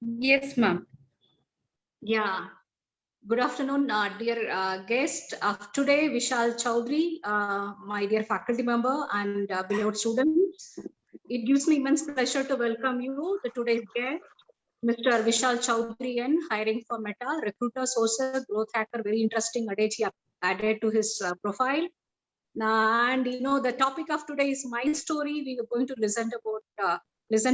Yes, ma'am. Yeah. Good afternoon, dear guest of today, Vishal Chaudhary, my dear faculty member and beloved students. It gives me immense pleasure to welcome you, the today's guest, Mr. Vishal Chaudhary, and hiring for Meta, recruiter, sourcer, growth hacker. Very interesting adage he added to his profile. And the topic of today is my story. We are going to listen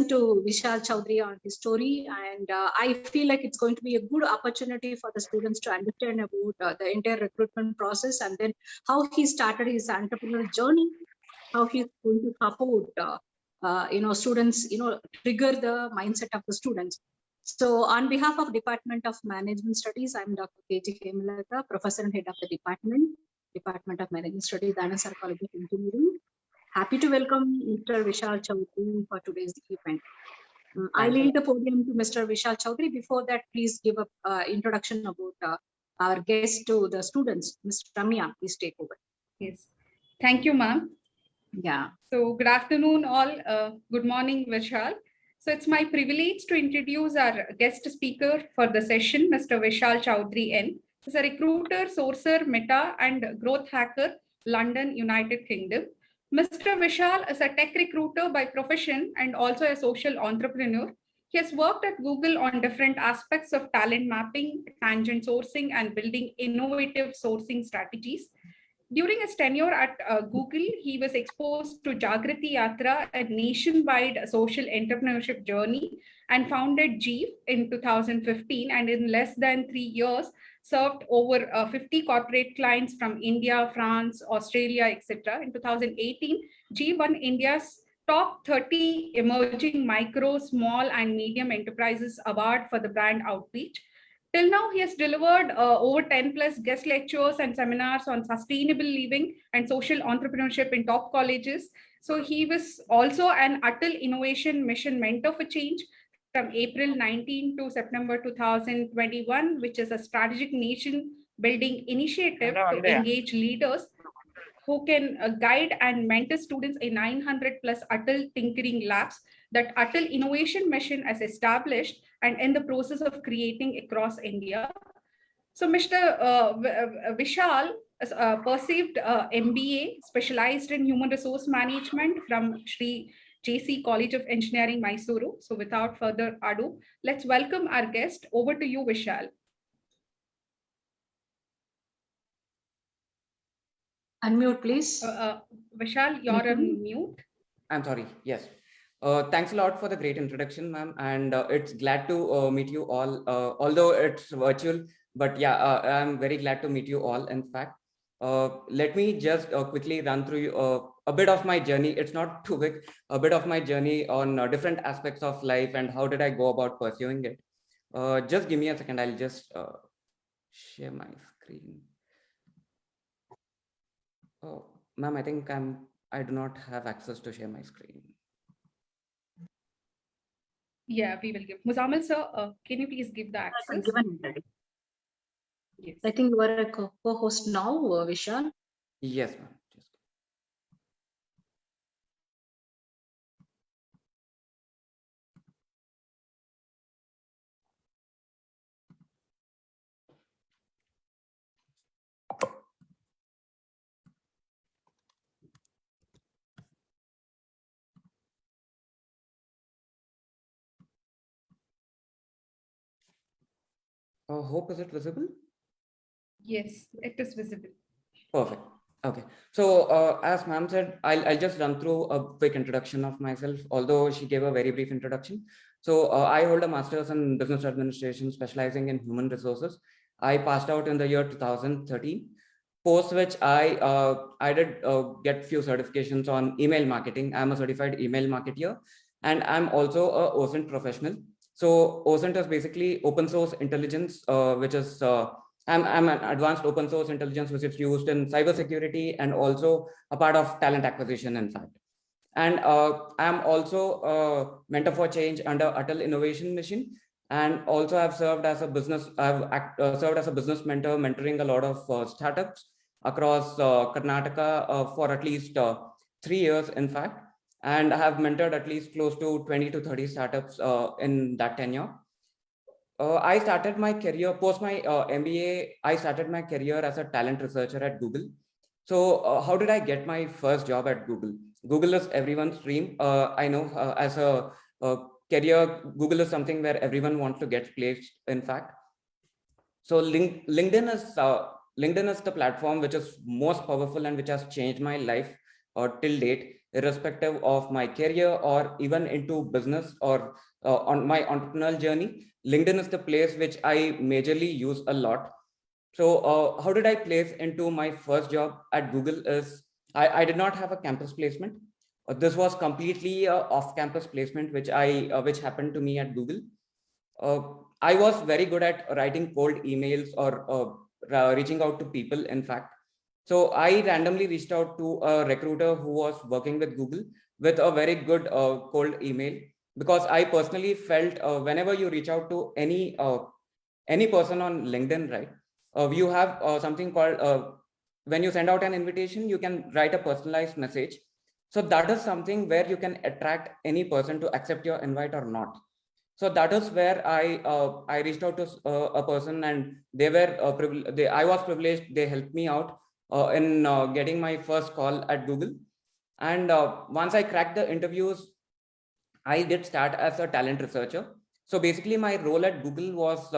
to Vishal Chaudhary on his story, and I feel like it's going to be a good opportunity for the students to understand about the entire recruitment process, and then how he started his entrepreneurial journey, how he's going to support students, trigger the mindset of the students. So on behalf of Department of Management Studies, I'm Dr. K.G. Hemalata, Professor and Head of the Department of Management Studies, Dhanasar College of Engineering. Happy to welcome Mr. Vishal Chaudhary for today's event. I leave the podium to Mr. Vishal Chaudhary. Before that, please give an introduction about our guest to the students. Ms. Ramya, please take over. Yes. Thank you, ma'am. Yeah. So good afternoon, all. Good morning, Vishal. So it's my privilege to introduce our guest speaker for the session, Mr. Vishal Chaudhary N. He's a recruiter, sourcer, Meta, and growth hacker, London, United Kingdom. Mr. Vishal is a tech recruiter by profession and also a social entrepreneur. He has worked at Google on different aspects of talent mapping, tangent sourcing, and building innovative sourcing strategies. During his tenure at Google, he was exposed to Jagriti Yatra, a nationwide social entrepreneurship journey, and founded Jeev in 2015. And in less than 3 years, served over 50 corporate clients from India, France, Australia, etc. In 2018, Jeev won India's top 30 emerging micro, small, and medium enterprises award for the brand outreach. Till now, he has delivered over 10 plus guest lectures and seminars on sustainable living and social entrepreneurship in top colleges. So he was also an Atal Innovation Mission Mentor for Change from April 19 to September 2021, which is a strategic nation building initiative to engage leaders who can guide and mentor students in 900 plus Atal Tinkering Labs that Atal Innovation Mission has established and in the process of creating across India. So Mr. Vishal perceived MBA specialized in human resource management from Sri JC College of Engineering, Mysuru. So without further ado, let's welcome our guest. Over to you, Vishal. Unmute, please. Vishal, you're on mute. I'm sorry. Yes. Thanks a lot for the great introduction, ma'am. And it's glad to meet you all, although it's virtual. But yeah, I'm very glad to meet you all, in fact. Let me just quickly run through a bit of my journey. It's not too big, a bit of my journey on different aspects of life and how did I go about pursuing it. Just give me a second. I'll just share my screen. Oh, ma'am, I think I do not have access to share my screen. Yeah, we will give. Muzammil sir, can you please give the access? Yes. I think you are a co-host now, Vishal. Yes, ma'am. Hope, is it visible? Yes, it is visible. Perfect. Okay. So as ma'am said, I'll just run through a quick introduction of myself, although she gave a very brief introduction. So I hold a master's in business administration, specializing in human resources. I passed out in the year 2013, post which I did get few certifications on email marketing. I'm a certified email marketer, and I'm also a OSINT professional. So OSINT is basically open source intelligence, which is I'm an advanced open source intelligence which is used in cybersecurity and also a part of talent acquisition, in fact. And I'm also a mentor for change under Atal Innovation Mission, and also I've served as a business. Served as a business mentor, mentoring a lot of startups across Karnataka for at least 3 years, in fact. And I have mentored at least close to 20 to 30 startups in that tenure. I started my career post my MBA. I started my career as a talent researcher at Google. So how did I get my first job at Google? Google is everyone's dream. I know as a career, Google is something where everyone wants to get placed. In fact, so LinkedIn is the platform which is most powerful and which has changed my life till date, irrespective of my career or even into business or on my entrepreneurial journey. LinkedIn is the place which I majorly use a lot. So how did I place into my first job at Google is I did not have a campus placement. This was completely a off-campus placement, which happened to me at Google. I was very good at writing cold emails or reaching out to people, in fact. So I randomly reached out to a recruiter who was working with Google with a very good cold email, because I personally felt whenever you reach out to any person on LinkedIn, right? You have something called when you send out an invitation, you can write a personalized message. So that is something where you can attract any person to accept your invite or not. So that is where I reached out to a person, and they were I was privileged. They helped me out in getting my first call at Google. And once I cracked the interviews, I did start as a talent researcher. So basically, my role at Google was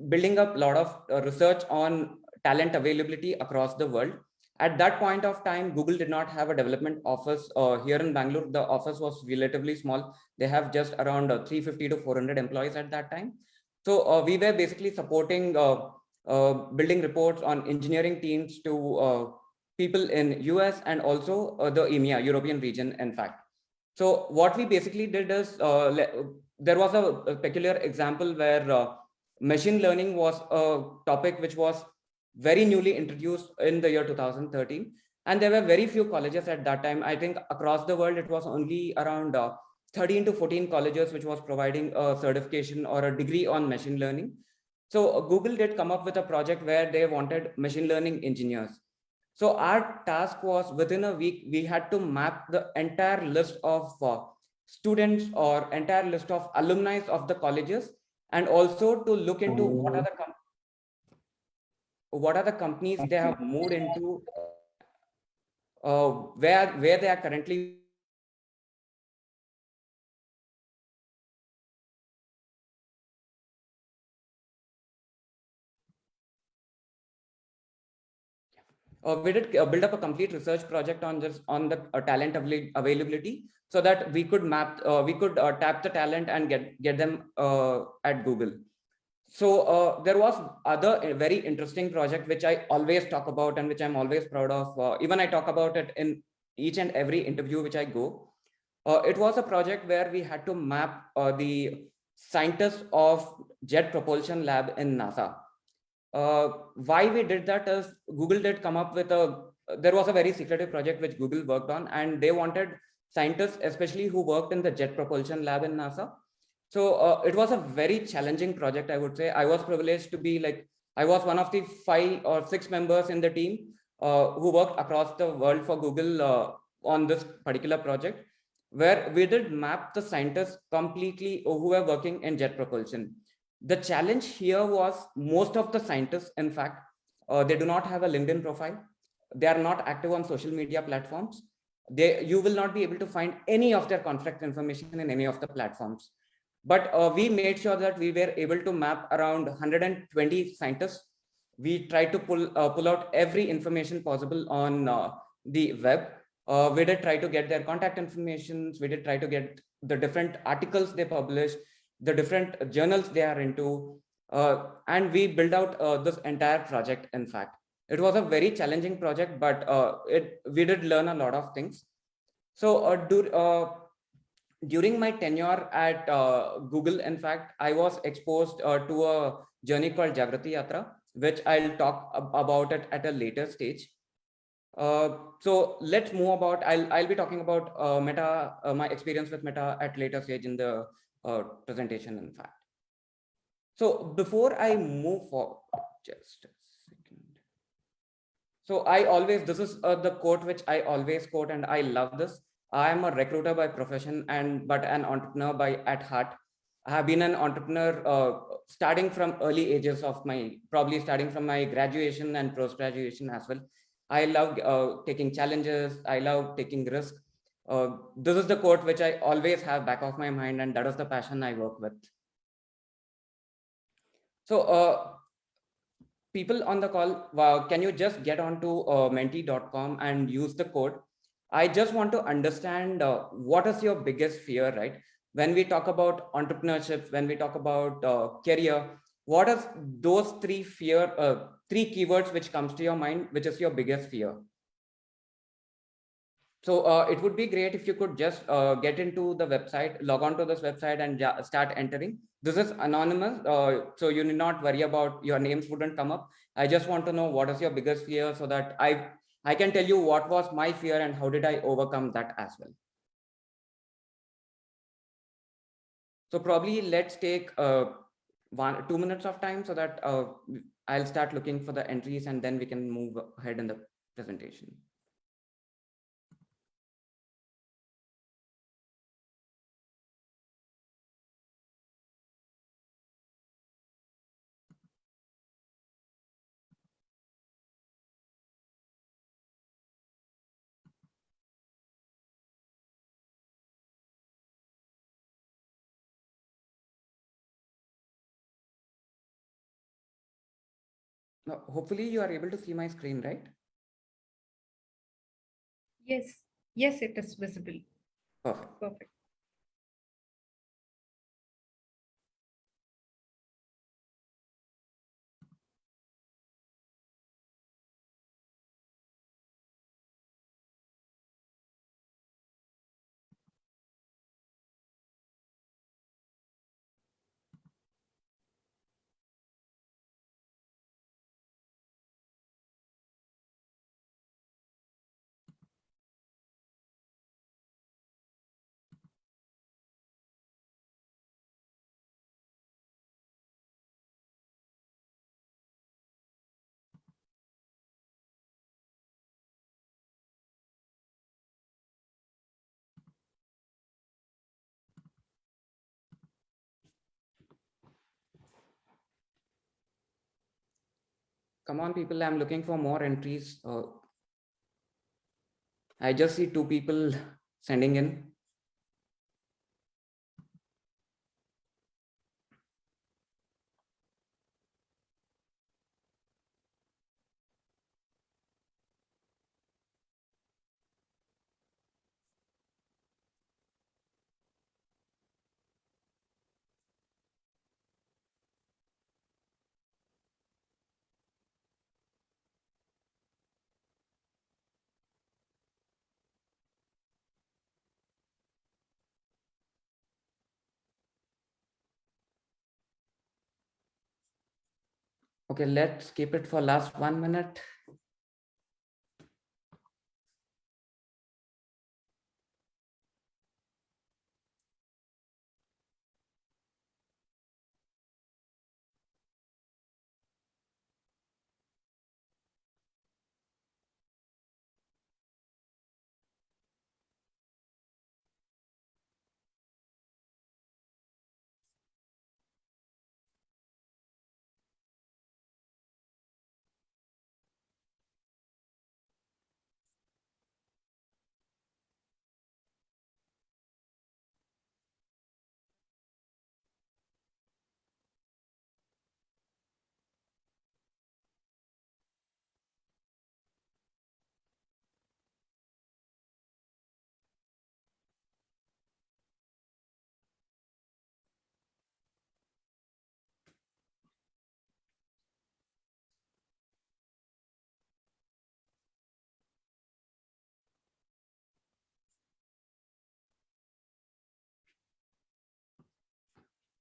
building up a lot of research on talent availability across the world. At that point of time, Google did not have a development office here in Bangalore. The office was relatively small. They have just around 350 to 400 employees at that time. So we were basically supporting building reports on engineering teams to people in US and also the EMEA, European region, in fact. So what we basically did is there was a peculiar example where machine learning was a topic which was very newly introduced in the year 2013. And there were very few colleges at that time. I think across the world, it was only around 13 to 14 colleges which was providing a certification or a degree on machine learning. So Google did come up with a project where they wanted machine learning engineers. So our task was within a week, we had to map the entire list of students or entire list of alumni of the colleges, and also to look into what are the companies they have moved into, where they are currently. We did build up a complete research project on this, on the talent availability, so that we could tap the talent and get them at Google. So there was other very interesting project which I always talk about and which I'm always proud of. Even I talk about it in each and every interview which I go. It was a project where we had to map the scientists of Jet Propulsion Lab in NASA. Why we did that is Google did come up with there was a very secretive project which Google worked on, and they wanted scientists, especially who worked in the Jet Propulsion Lab in NASA. So it was a very challenging project, I would say. I was privileged to be I was one of the 5 or 6 members in the team who worked across the world for Google on this particular project, where we did map the scientists completely who were working in jet propulsion. The challenge here was most of the scientists, in fact, they do not have a LinkedIn profile. They are not active on social media platforms. You will not be able to find any of their contact information in any of the platforms. But we made sure that we were able to map around 120 scientists. We tried to pull out every information possible on the web. We did try to get their contact information. We did try to get the different articles they published, the different journals they are into, and we built out this entire project. In fact, it was a very challenging project, but we did learn a lot of things. So during my tenure at Google, in fact, I was exposed to a journey called Jagrati Yatra, which I'll talk about it at a later stage. So let's move about. I'll be talking about Meta, my experience with Meta at later stage in the presentation, in fact. So before I move forward, just a second. So this is the quote which I always quote, and I love this. I am a recruiter by profession but an entrepreneur at heart. I have been an entrepreneur starting from early ages of probably starting from my graduation and post-graduation as well. I love taking challenges. I love taking risks. This is the quote which I always have back of my mind, and that is the passion I work with. So people on the call, can you just get onto menti.com and use the code? I just want to understand what is your biggest fear, right? When we talk about entrepreneurship, when we talk about career, what is those three keywords which comes to your mind, which is your biggest fear? So it would be great if you could just get into the website, log on to this website and start entering. This is anonymous, so you need not worry about your names wouldn't come up. I just want to know what is your biggest fear so that I can tell you what was my fear and how did I overcome that as well. So probably let's take 2 minutes of time so that I'll start looking for the entries and then we can move ahead in the presentation. Now, hopefully you are able to see my screen, right? Yes, yes, it is visible. Perfect. Perfect. Come on, people, I'm looking for more entries. I just see 2 people sending in. Okay, let's keep it for last 1 minute.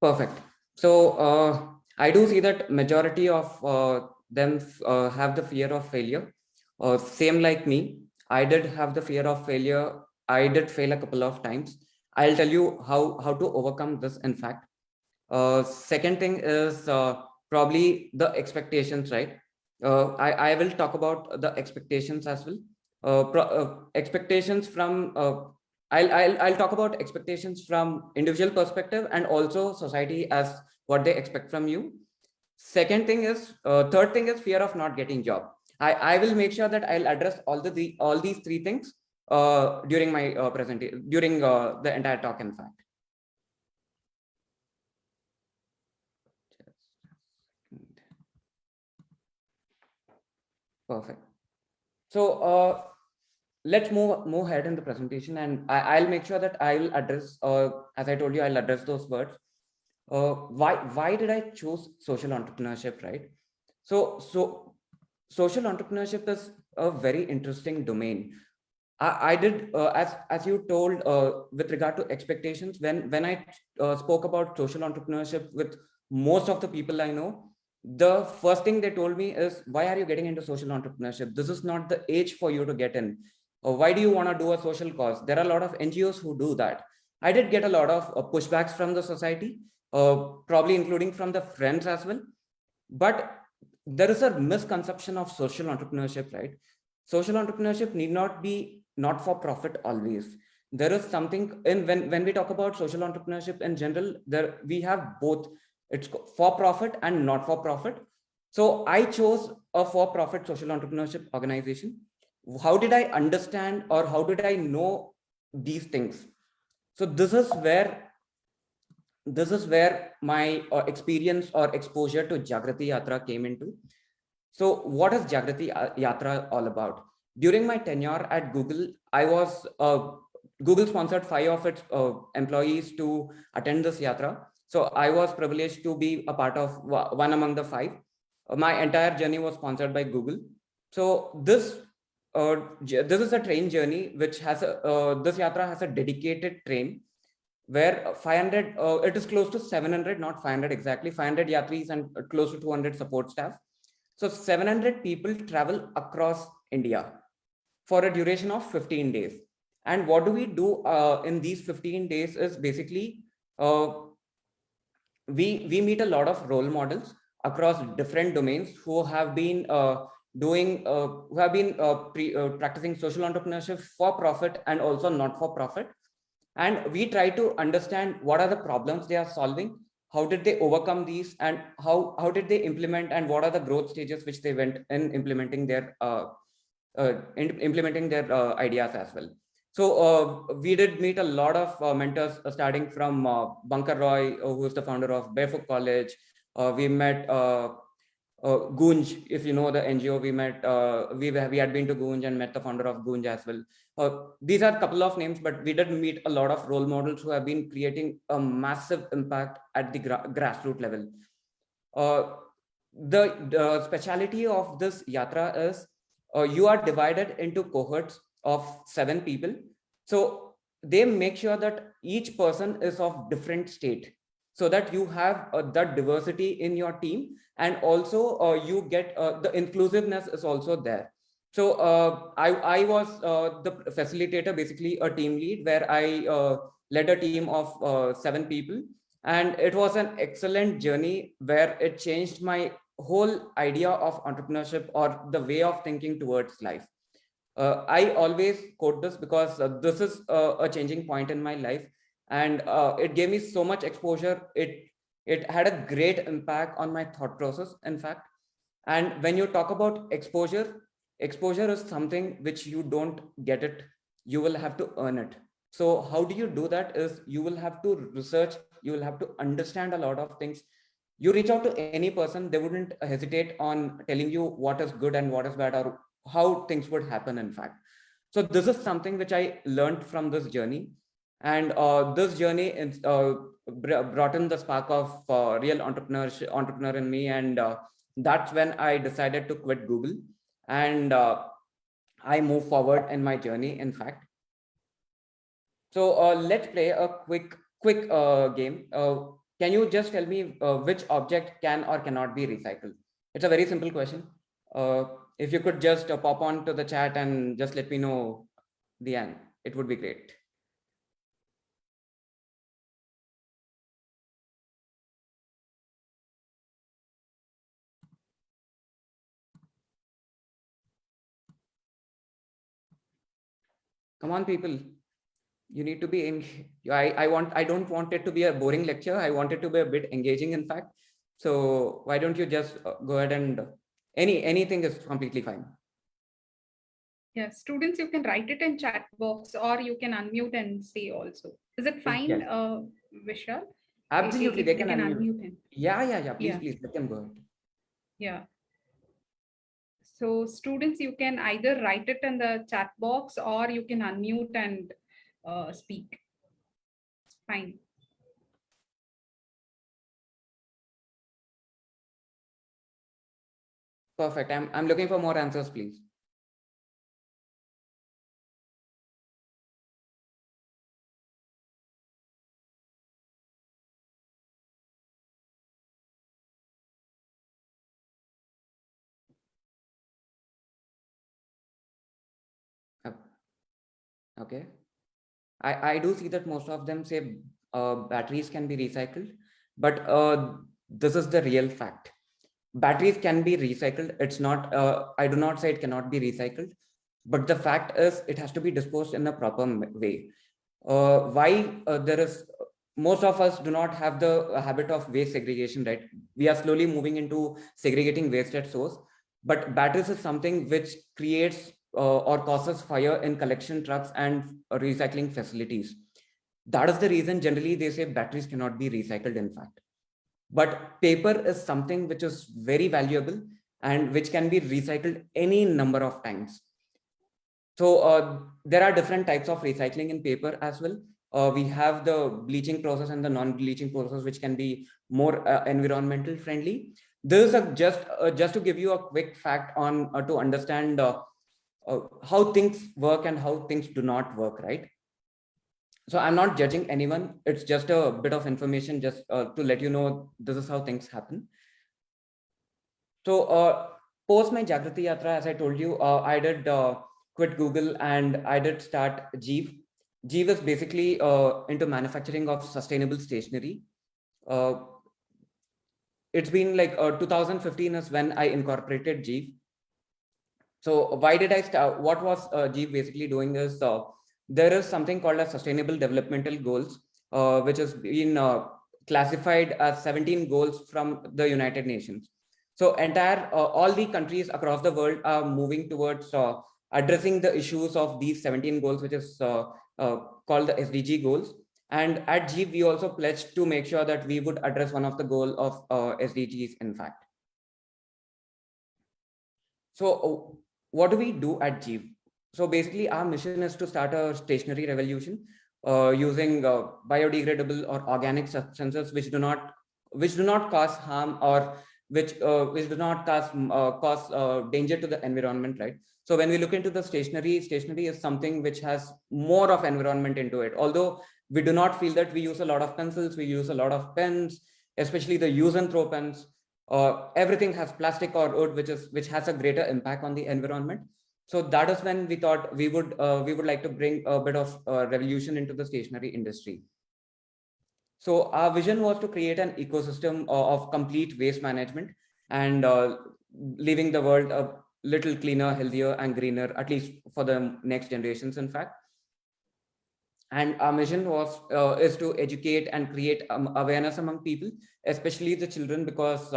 Perfect. So I do see that majority of them have the fear of failure. Same like me, I did have the fear of failure. I did fail a couple of times. I'll tell you how to overcome this. In fact, second thing is probably the expectations, right? I will talk about the expectations as well. Expectations from I'll talk about expectations from individual perspective and also society as what they expect from you. Third thing is fear of not getting job. I will make sure that I'll address all these three things during my presentation, during the entire talk, in fact. Perfect. So let's move ahead in the presentation, and I'll make sure that I'll address, as I told you, I'll address those words. Why did I choose social entrepreneurship, right? So social entrepreneurship is a very interesting domain. I did, as you told, with regard to expectations, when I spoke about social entrepreneurship with most of the people I know, the first thing they told me is, why are you getting into social entrepreneurship? This is not the age for you to get in. Why do you want to do a social cause? There are a lot of NGOs who do that. I did get a lot of pushbacks from the society, probably including from the friends as well. But there is a misconception of social entrepreneurship, right? Social entrepreneurship need not be not for profit always. There is something in when we talk about social entrepreneurship in general, there we have both. It's for profit and not for profit. So I chose a for profit social entrepreneurship organization. How did I understand, or how did I know these things? So this is where my experience or exposure to Jagrati Yatra came into. So what is Jagrati Yatra all about? During my tenure at Google, I was Google sponsored 5 of its employees to attend this yatra. So I was privileged to be a part of one among the 5. My entire journey was sponsored by Google. So this is a train journey which has this yatra has a dedicated train where 500, it is close to 700, not 500 exactly, 500 yatris and close to 200 support staff. So 700 people travel across India for a duration of 15 days. And what do we do in these 15 days is basically we meet a lot of role models across different domains who have been practicing social entrepreneurship for profit and also not for profit. And we try to understand what are the problems they are solving, how did they overcome these, and how did they implement, and what are the growth stages which they went in implementing their ideas as well. So we did meet a lot of mentors, starting from Bankar Roy, who is the founder of Barefoot College. We met Gunj, if you know the NGO. We met we had been to Gunj and met the founder of Gunj as well. These are a couple of names, but we did meet a lot of role models who have been creating a massive impact at the grassroots level. The speciality of this yatra is you are divided into cohorts of 7 people. So they make sure that each person is of different state, so that you have that diversity in your team, and also you get the inclusiveness is also there. So I was the facilitator, basically a team lead, where I led a team of 7 people. And it was an excellent journey where it changed my whole idea of entrepreneurship, or the way of thinking towards life. I always quote this because this is a changing point in my life, and it gave me so much exposure. It had a great impact on my thought process, in fact. And when you talk about exposure, exposure is something which you don't get it, you will have to earn it. So how do you do that? Is you will have to research, you will have to understand a lot of things. You reach out to any person, they wouldn't hesitate on telling you what is good and what is bad, or how things would happen, in fact. So this is something which I learned from this journey. And this journey brought in the spark of real entrepreneur in me. And that's when I decided to quit Google, and I move forward in my journey, in fact. So let's play a quick game. Can you just tell me which object can or cannot be recycled? It's a very simple question. If you could just pop on to the chat and just let me know the end, it would be great. Come on, people. You need to be in. I don't want it to be a boring lecture. I want it to be a bit engaging, in fact. So why don't you just go ahead and anything is completely fine. Yeah, students, you can write it in chat box or you can unmute and say also. Is it fine, Yes. Vishal? Absolutely, If they can unmute. unmute him. Yeah. Yeah. Please let them go ahead. Yeah. So students, you can either write it in the chat box or you can unmute and speak. Fine. Perfect. I'm looking for more answers, please. Uh, Okay. I do see that most of them say batteries can be recycled, but this is the real fact. Batteries can be recycled. It's not, I do not say it cannot be recycled, but the fact is it has to be disposed in a proper way. Why there is, most of us do not have the habit of waste segregation, right? We are slowly moving into segregating waste at source, but batteries is something which creates or causes fire in collection trucks and recycling facilities. That is the reason generally they say batteries cannot be recycled, in fact. But paper is something which is very valuable and which can be recycled any number of times. So there are different types of recycling in paper as well. We have the bleaching process and the non-bleaching process, which can be more environmental friendly. This is just to give you a quick fact on to understand how things work and how things do not work, right? So I'm not judging anyone. It's just a bit of information just to let you know this is how things happen. So post my Jagrati Yatra, as I told you, I did quit Google and I did start Jeev. Jeev is basically into manufacturing of sustainable stationery. Uh, it's been like 2015 is when I incorporated Jeev. So why did I start? What was Jeev basically doing is there is something called as Sustainable Developmental Goals, which has been classified as 17 goals from the United Nations. So entire all the countries across the world are moving towards addressing the issues of these 17 goals, which is called the SDG goals. And at Jeev, we also pledged to make sure that we would address one of the goal of SDGs, in fact. So what do we do at Jeev? So basically our mission is to start a stationary revolution using biodegradable or organic substances which do not cause harm or which do not cause danger to the environment, right? So when we look into the stationery is something which has more of environment into it. Although we do not feel that, we use a lot of pencils, we use a lot of pens, especially the use and throw pens. Everything has plastic or wood, which has a greater impact on the environment. So that is when we thought we would like to bring a bit of revolution into the stationery industry. So our vision was to create an ecosystem of complete waste management and leaving the world a little cleaner, healthier, and greener, at least for the next generations, in fact. And our mission was is to educate and create awareness among people, especially the children, because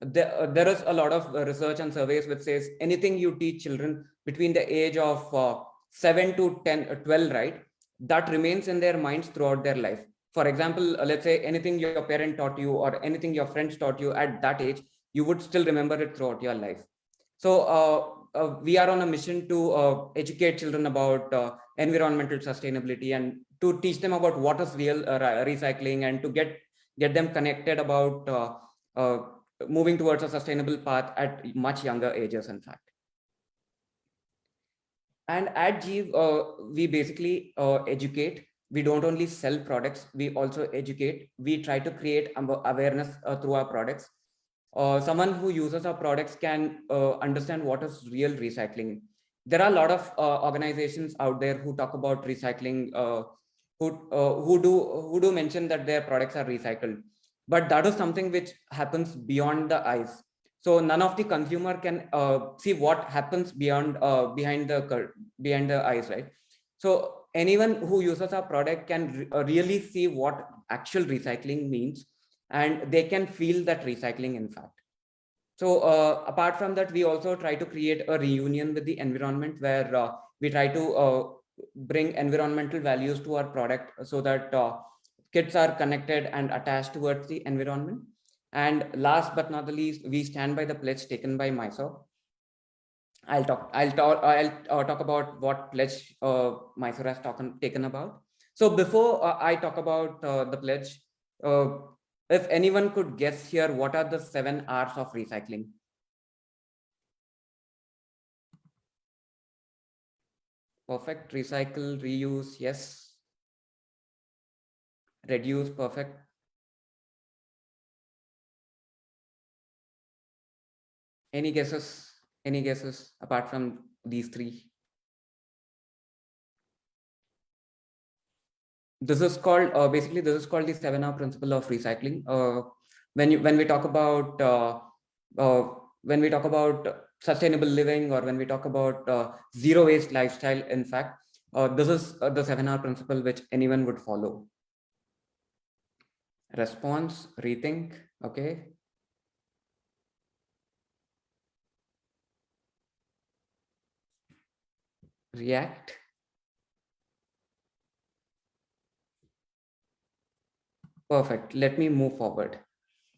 there is a lot of research and surveys which says anything you teach children between the age of 7 to 10 12, right, that remains in their minds throughout their life. For example, let's say anything your parent taught you or anything your friends taught you at that age, you would still remember it throughout your life. So we are on a mission to educate children about environmental sustainability and to teach them about what is real recycling, and to get them connected about moving towards a sustainable path at much younger ages, in fact. And at Jeev, we basically educate. We don't only sell products, we also educate. We try to create awareness through our products. Someone who uses our products can understand what is real recycling. There are a lot of organizations out there who talk about recycling, who do mention that their products are recycled, but that is something which happens beyond the eyes. So none of the consumer can see what happens behind the eyes, right? So anyone who uses our product can really see what actual recycling means, and they can feel that recycling in fact. So apart from that, we also try to create a reunion with the environment where we try to bring environmental values to our product so that kids are connected and attached towards the environment. And last but not the least, we stand by the pledge taken by Mysore. I'll talk about what pledge Mysore has taken about. So before I talk about the pledge, if anyone could guess here, what are the 7 R's of recycling? Perfect. Recycle, reuse, yes. Reduce, perfect. Any guesses? Any guesses apart from these 3? This is called basically this is called the 7R principle of recycling. When we talk about sustainable living, or when we talk about zero waste lifestyle, in fact, this is the 7R principle which anyone would follow. Response, rethink, okay. React. Perfect. Let me move forward.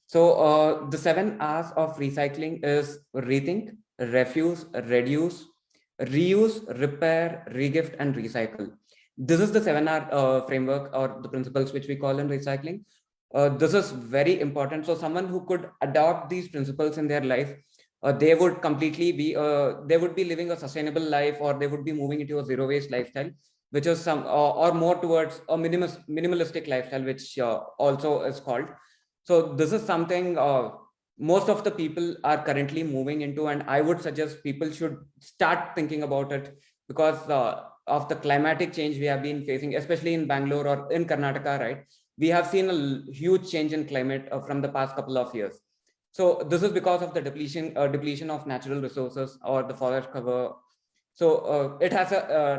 So the 7 R's of recycling is rethink, refuse, reduce, reuse, repair, regift, and recycle. This is the 7R framework or the principles which we call in recycling. This is very important. So someone who could adopt these principles in their life, they would completely be, they would be living a sustainable life, or they would be moving into a zero waste lifestyle, which is some, or more towards a minimalistic lifestyle, which also is called. So this is something most of the people are currently moving into, and I would suggest people should start thinking about it, because of the climatic change we have been facing, especially in Bangalore or in Karnataka, right? We have seen a huge change in climate from the past couple of years. So this is because of the depletion of natural resources or the forest cover. So it has a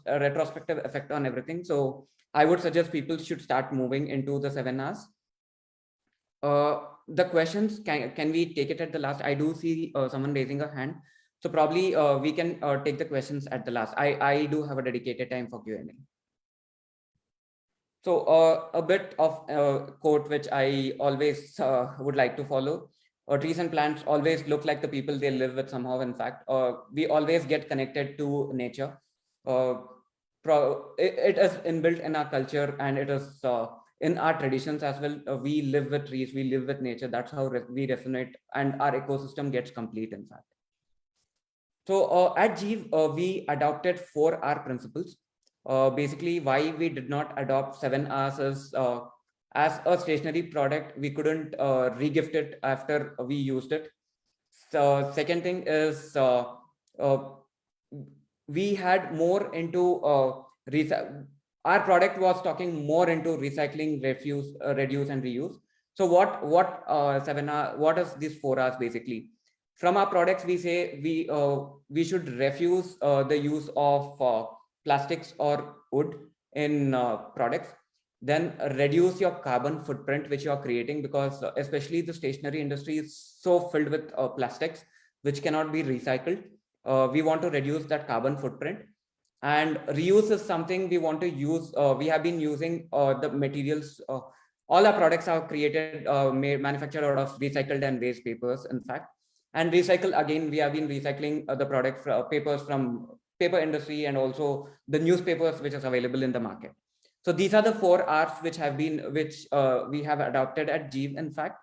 retrospective effect on everything. So I would suggest people should start moving into the 7 R's. The questions, can we take it at the last? I do see someone raising a hand. So probably we can take the questions at the last. I do have a dedicated time for Q&A. So a bit of quote which I always would like to follow. Trees and plants always look like the people they live with somehow. In fact, we always get connected to nature. It is inbuilt in our culture, and it is in our traditions as well. We live with trees, we live with nature. That's how we resonate, and our ecosystem gets complete, in fact. So at Jeev, we adopted 4R principles. Basically, why we did not adopt 7 R's is as a stationary product, we couldn't regift it after we used it. So second thing is we had more into our product was talking more into recycling, refuse, reduce, and reuse. So what 7R, what is these 4 R's basically? From our products, we say we should refuse the use of plastics or wood in products. Then reduce your carbon footprint which you are creating, because especially the stationery industry is so filled with plastics which cannot be recycled. We want to reduce that carbon footprint. And reuse is something we want to use. We have been using the materials. All our products are created, manufactured out of recycled and waste papers, in fact. And recycle, again, we have been recycling the product papers from paper industry, and also the newspapers which is available in the market. So these are the 4 R's which we have adopted at Jeev, in fact.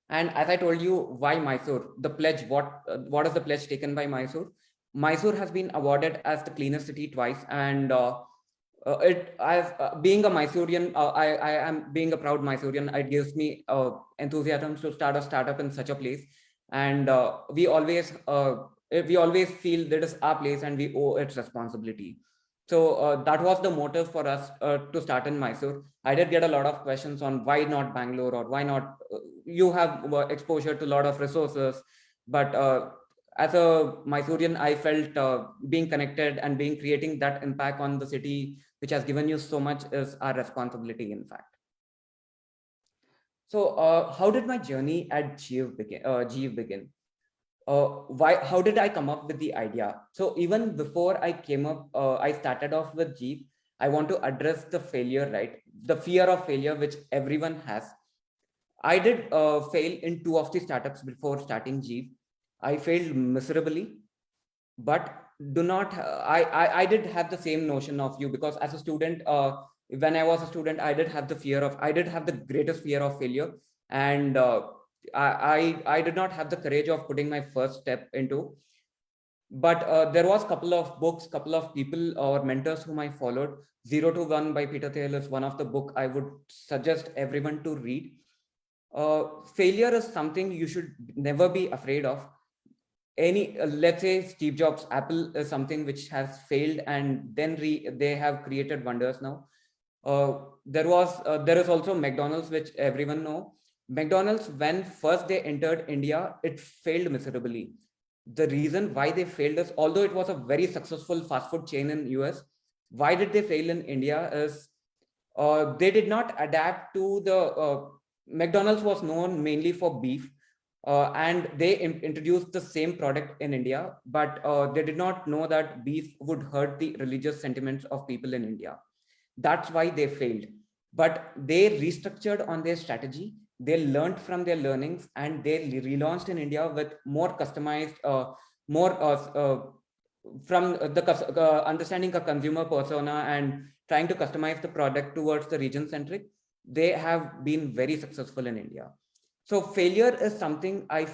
And as I told you, why Mysore? The pledge, what is the pledge taken by Mysore? Mysore has been awarded as the cleanest city twice, and being a Mysorean, I am being a proud Mysorean. It gives me enthusiasm to start a startup in such a place, and we always feel that is our place and we owe its responsibility. So that was the motive for us to start in Mysore. I did get a lot of questions on why not Bangalore, or why not. You have exposure to a lot of resources, but as a Mysorean, I felt being connected and creating that impact on the city, which has given you so much, is our responsibility, in fact. So how did my journey at GIVE begin? How did I come up with the idea? So even before I came up, I started off with GIVE. I want to address the failure, right? The fear of failure, which everyone has. I did fail in 2 of the startups before starting GIVE. I failed miserably, but do not, I did have the same notion of you, because as a student, when I was a student, I did have the greatest fear of failure. And I did not have the courage of putting my first step into. But there was a couple of books, couple of people or mentors whom I followed. 0 to 1 by Peter Thiel is one of the book I would suggest everyone to read. Failure is something you should never be afraid of. Let's say Steve Jobs, Apple is something which has failed, and then they have created wonders now. There is also McDonald's, which everyone know. McDonald's, when first they entered India, it failed miserably. The reason why they failed is, although it was a very successful fast food chain in US, why did they fail in India is they did not adapt to the McDonald's was known mainly for beef, and they introduced the same product in India, but they did not know that beef would hurt the religious sentiments of people in India. That's why they failed. But they restructured on their strategy. They learned from their learnings, and they relaunched in India with more customized, from the understanding a consumer persona and trying to customize the product towards the region centric. They have been very successful in India. So failure is something I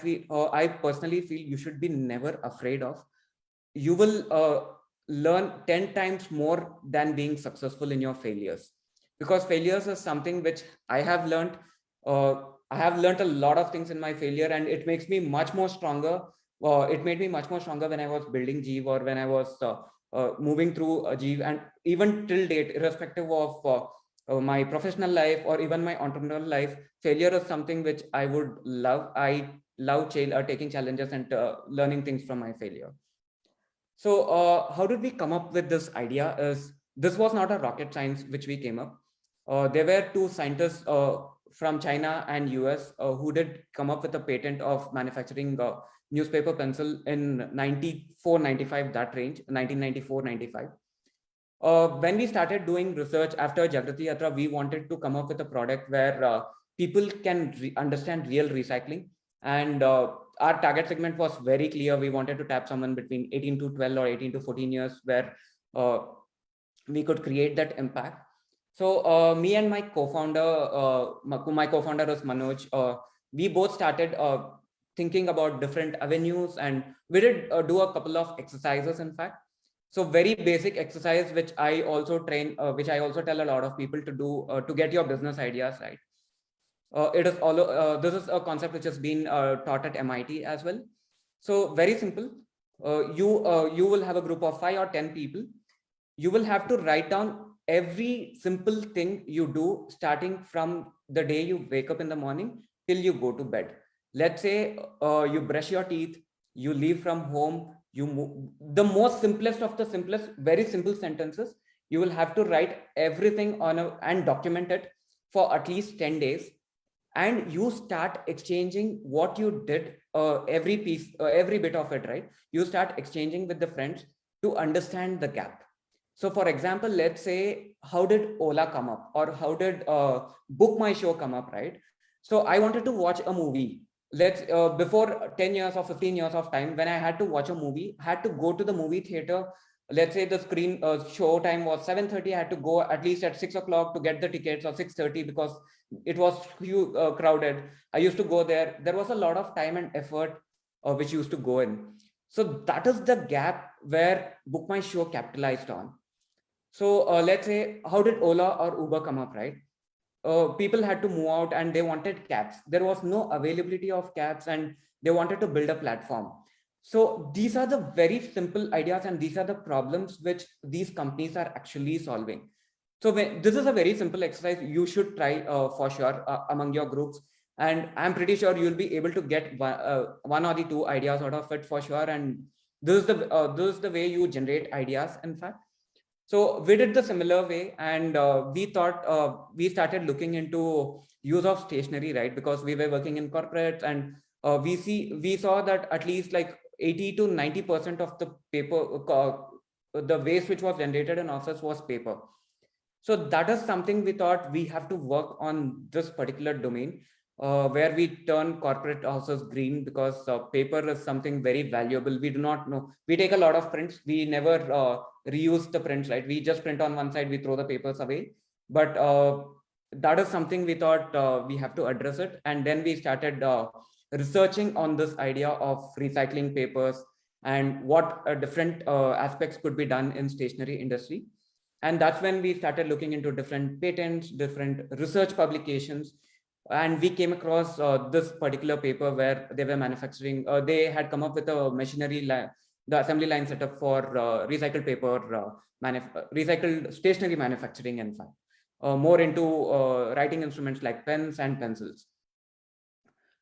personally feel you should be never afraid of. You will learn 10 times more than being successful in your failures, because failures is something which I have learned. I have learned a lot of things in my failure, and it makes me much more stronger. It made me much more stronger when I was building GIVE, or when I was moving through GIVE, and even till date, irrespective of my professional life or even my entrepreneurial life, failure is something which I would love. I love taking challenges and learning things from my failure. So how did we come up with this idea? This was not a rocket science which we came up. There were 2 scientists from China and US who did come up with a patent of manufacturing newspaper pencil in 94-95, that range, 1994-95. When we started doing research after Jagrati Yatra, we wanted to come up with a product where people can understand real recycling. And our target segment was very clear. We wanted to tap someone between 18 to 12 or 18 to 14 years, where we could create that impact. So me and my co-founder, my co-founder is Manoj, we both started thinking about different avenues, and we did do a couple of exercises, in fact. So very basic exercise, which I also train, which I also tell a lot of people to do to get your business ideas right. This is a concept which has been taught at MIT as well. So very simple. You will have a group of 5 or 10 people. You will have to write down every simple thing you do, starting from the day you wake up in the morning till you go to bed. Let's say you brush your teeth, you leave from home, you move. The most simplest of the simplest, very simple sentences. You will have to write everything and document it for at least 10 days. And you start exchanging what you did, every bit of it, right? You start exchanging with the friends to understand the gap. So for example, let's say, how did Ola come up, or how did Book My Show come up, right? So I wanted to watch a movie. Before 10 years or 15 years of time, when I had to watch a movie, I had to go to the movie theater. Let's say the screen show time was 7:30. I had to go at least at 6 o'clock to get the tickets, or 6:30, because it was crowded. I used to go there. There was a lot of time and effort which used to go in. So that is the gap where Book My Show capitalized on. So let's say, how did Ola or Uber come up, right? People had to move out and they wanted cabs. There was no availability of cabs, and they wanted to build a platform. So these are the very simple ideas, and these are the problems which these companies are actually solving. So this is a very simple exercise you should try for sure among your groups. and I'm pretty sure you'll be able to get one or the two ideas out of it for sure. And this is the way you generate ideas, in fact. So we did the similar way, and we thought we started looking into use of stationery, right? Because we were working in corporates, and we saw that at least like 80 to 90% of the paper, the waste which was generated in office was paper. So that is something we thought we have to work on this particular domain, where we turn corporate houses green, because paper is something very valuable. We do not know. We take a lot of prints. We never reuse the prints, right? We just print on one side, we throw the papers away. But that is something we thought we have to address it. And then we started researching on this idea of recycling papers and what different aspects could be done in stationery industry. And that's when we started looking into different patents, different research publications. And we came across this particular paper where they were manufacturing, they had come up with a machinery line, the assembly line setup for recycled paper, recycled stationery manufacturing, in fact, more into writing instruments like pens and pencils.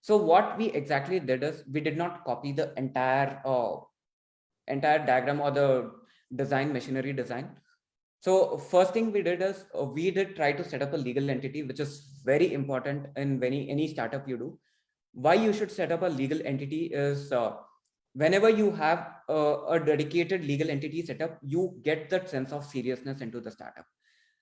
So what we exactly did is we did not copy the entire diagram or the design, machinery design. So first thing we did is we did try to set up a legal entity, which is very important in any startup you do. Why you should set up a legal entity is whenever you have a dedicated legal entity set up, you get that sense of seriousness into the startup.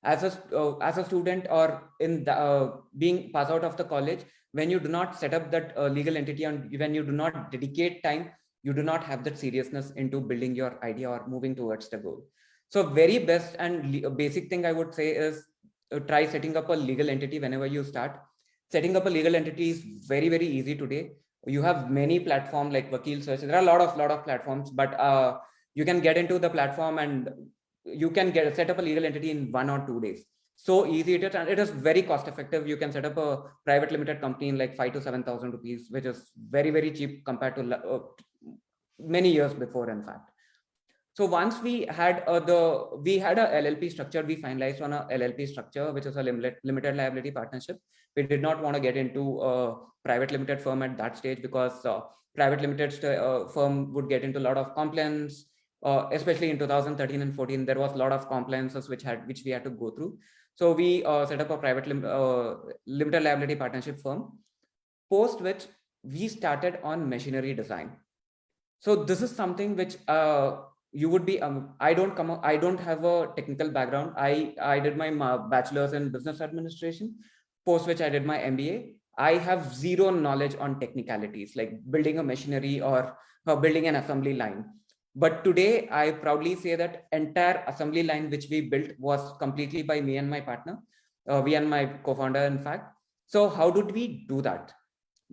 As a student, or in the, being pass out of the college, when you do not set up that legal entity and when you do not dedicate time, you do not have that seriousness into building your idea or moving towards the goal. So very best and basic thing I would say is try setting up a legal entity whenever you start. Setting up a legal entity is very, very easy today. You have many platforms like Vakil Search. There are a lot of platforms, but you can get into the platform and you can set up a legal entity in 1 or 2 days. So easy it is, and it is very cost effective. You can set up a private limited company in like 5,000 to 7,000 rupees, which is very, very cheap compared to many years before, in fact. So once we had a LLP structure, we finalized on a LLP structure, which is a limited liability partnership. We did not want to get into a private limited firm at that stage, because private limited firm would get into a lot of compliance, especially in 2013 and 14. There was a lot of compliances which we had to go through. So we set up a private limited liability partnership firm, post which we started on machinery design. So this is something which you would be I don't have a technical background. I did my bachelor's in business administration, post which I did my MBA. I have zero knowledge on technicalities like building a machinery or building an assembly line. But today I proudly say that entire assembly line which we built was completely by me and my partner, we and my co-founder, in fact. So how did we do that?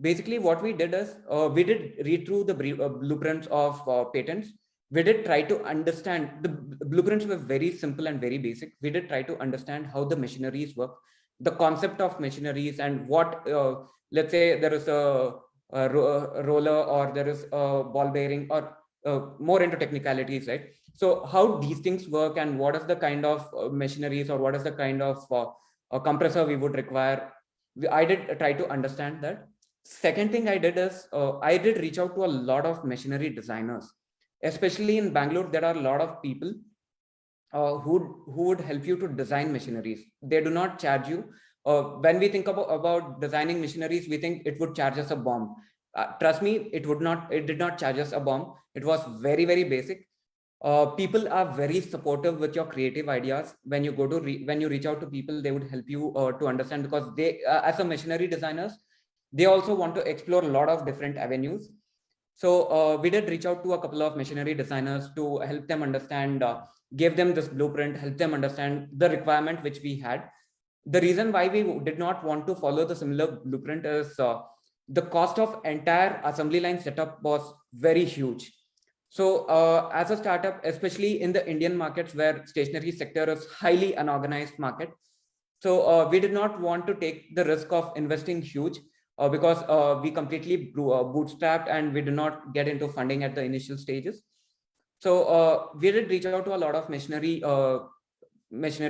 Basically what we did is we did read through the blueprints of patents. We did try to understand, the blueprints were very simple and very basic. We did try to understand how the machineries work, the concept of machineries, and what, let's say there is a roller, or there is a ball bearing, or more into technicalities, right? So how these things work, and what is the kind of machineries, or what is the kind of compressor we would require. I did try to understand that. Second thing I did is I did reach out to a lot of machinery designers. Especially in Bangalore, there are a lot of people who would help you to design machineries. They do not charge you. When we think about designing machineries, we think it would charge us a bomb. Trust me, it did not charge us a bomb. It was very, very basic. People are very supportive with your creative ideas. When you when you reach out to people, they would help you to understand, because they, as a machinery designers, they also want to explore a lot of different avenues. So we did reach out to a couple of machinery designers to help them understand, give them this blueprint, help them understand the requirement which we had. The reason why we did not want to follow the similar blueprint is the cost of entire assembly line setup was very huge. So as a startup, especially in the Indian markets where stationery sector is highly unorganized market, so we did not want to take the risk of investing huge. Because we completely bootstrapped and we did not get into funding at the initial stages. So we did reach out to a lot of machinery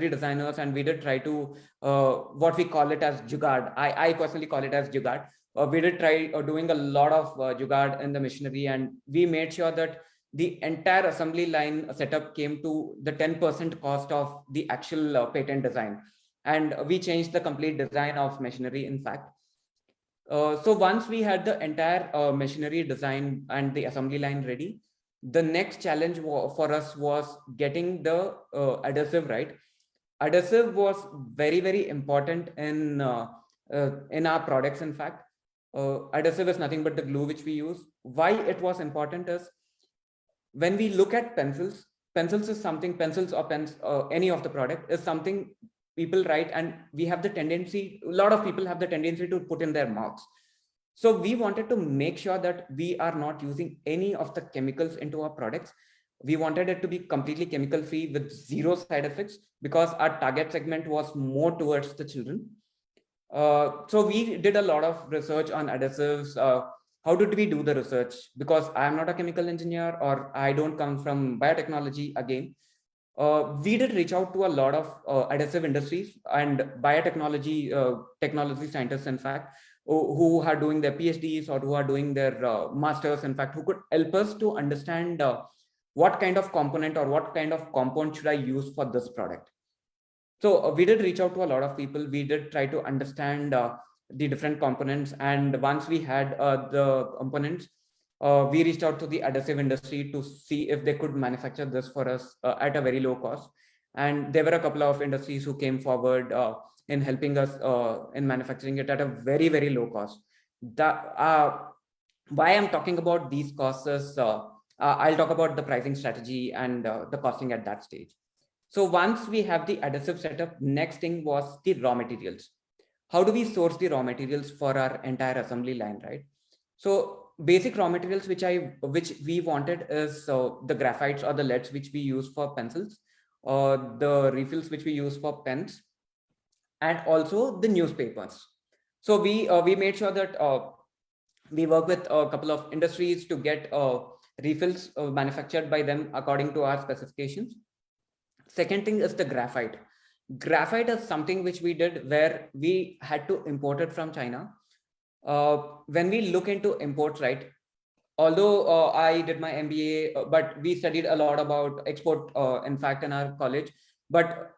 designers, and we did try to what we call it as jugaad. I personally call it as jugaad. we did try doing a lot of jugaad in the machinery, and we made sure that the entire assembly line setup came to the 10% cost of the actual patent design. And we changed the complete design of machinery, in fact. So once we had the entire machinery design and the assembly line ready, the next challenge for us was getting the adhesive right. Adhesive was very, very important in our products. In fact, adhesive is nothing but the glue which we use. Why it was important is, when we look at pencils, pencils or pens, any of the product is something people write, and we have the tendency, a lot of people have the tendency to put in their mouths. So we wanted to make sure that we are not using any of the chemicals into our products. We wanted it to be completely chemical free with zero side effects, because our target segment was more towards the children. So we did a lot of research on adhesives. How did we do the research? Because I'm not a chemical engineer, or I don't come from biotechnology again. We did reach out to a lot of adhesive industries and biotechnology technology scientists, in fact, who are doing their PhDs or who are doing their masters, in fact, who could help us to understand what kind of component or what kind of compound should I use for this product. So we did reach out to a lot of people. We did try to understand the different components. And once we had the components, we reached out to the adhesive industry to see if they could manufacture this for us at a very low cost. And there were a couple of industries who came forward in helping us in manufacturing it at a very, very low cost. Why I'm talking about these costs is I'll talk about the pricing strategy and the costing at that stage. So once we have the adhesive setup, next thing was the raw materials. How do we source the raw materials for our entire assembly line, right? So basic raw materials which we wanted is the graphites or the leads which we use for pencils, the refills which we use for pens, and also the newspapers. So we made sure that we work with a couple of industries to get refills manufactured by them according to our specifications. Second thing is the graphite. Graphite is something which we did where we had to import it from China. When we look into imports, right, although I did my MBA, but we studied a lot about export, in fact, in our college, but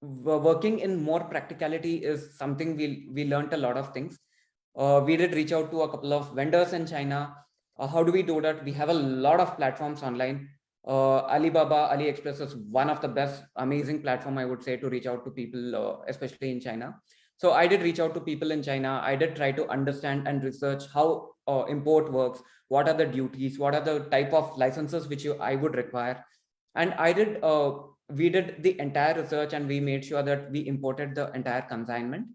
working in more practicality is something we learned a lot of things. We did reach out to a couple of vendors in China. How do we do that? We have a lot of platforms online. Alibaba, AliExpress is one of the best, amazing platform, I would say, to reach out to people, especially in China. So I did reach out to people in China. I did try to understand and research how import works, what are the duties, what are the type of licenses which I would require. And we did the entire research, and we made sure that we imported the entire consignment.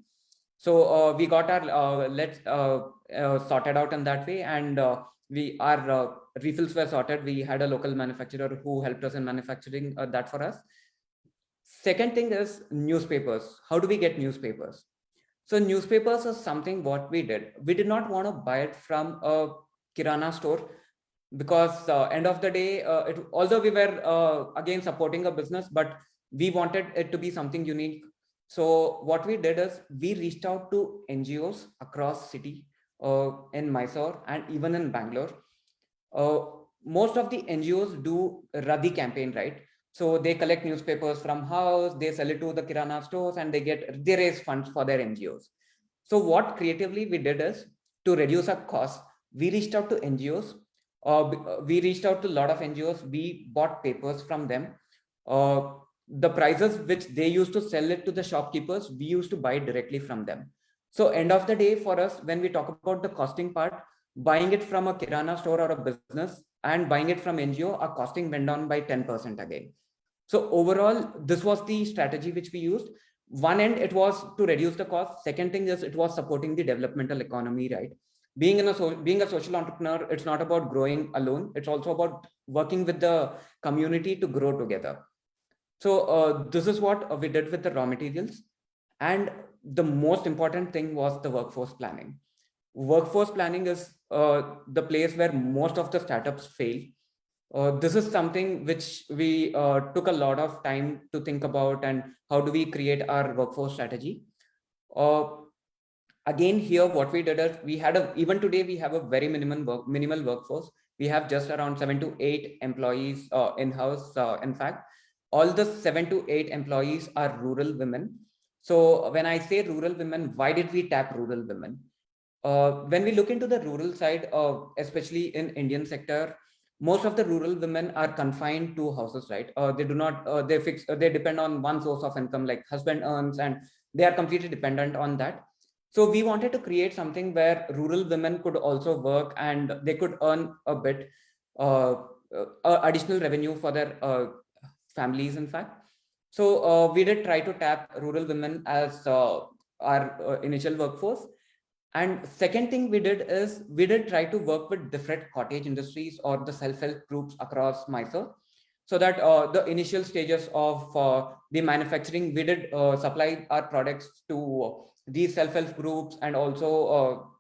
So we got our sorted out in that way, and our refills were sorted. We had a local manufacturer who helped us in manufacturing that for us. Second thing is newspapers. How do we get newspapers? So newspapers is something what we did. We did not want to buy it from a Kirana store, because end of the day, although we were again supporting a business, but we wanted it to be something unique. So what we did is we reached out to NGOs across city in Mysore and even in Bangalore. Most of the NGOs do Radhi campaign, right? So they collect newspapers from house, they sell it to the Kirana stores, and they raise funds for their NGOs. So what creatively we did is, to reduce our costs, we reached out to NGOs. We reached out to a lot of NGOs. We bought papers from them. The prices which they used to sell it to the shopkeepers, we used to buy it directly from them. So end of the day for us, when we talk about the costing part, buying it from a Kirana store or a business and buying it from NGO, our costing went down by 10% again. So overall, this was the strategy which we used. One end, it was to reduce the cost. Second thing is, it was supporting the developmental economy, right? Being a social entrepreneur, it's not about growing alone. It's also about working with the community to grow together. So this is what we did with the raw materials. And the most important thing was the workforce planning. Workforce planning is the place where most of the startups fail. This is something which we took a lot of time to think about, and how do we create our workforce strategy. again, here, what we did is we had even today, we have a very minimal workforce. We have just around 7 to 8 employees in-house. In fact, all the 7 to 8 employees are rural women. So when I say rural women, why did we tap rural women? When we look into the rural side, especially in Indian sector, most of the rural women are confined to houses, right? They do not, they depend on one source of income, like husband earns, and they are completely dependent on that. So we wanted to create something where rural women could also work and they could earn a bit additional revenue for their families, in fact. So we did try to tap rural women as our initial workforce. And second thing we did is we did try to work with different cottage industries or the self-help groups across Mysore, so that the initial stages of the manufacturing, we did supply our products to these self-help groups and also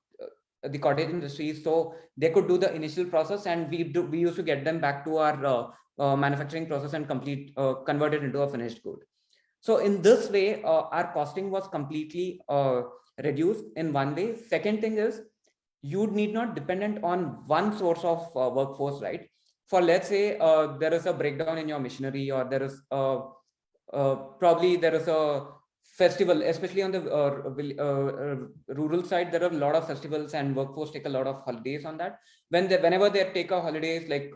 the cottage industries, so they could do the initial process, and we used to get them back to our manufacturing process and convert it into a finished good. So in this way, our costing was completely reduced in one way. Second thing is, you need not dependent on one source of workforce, right? For, let's say, there is a breakdown in your machinery, or there is probably there is a festival, especially on the rural side. There are a lot of festivals and workforce take a lot of holidays on that. Whenever they take a holidays, like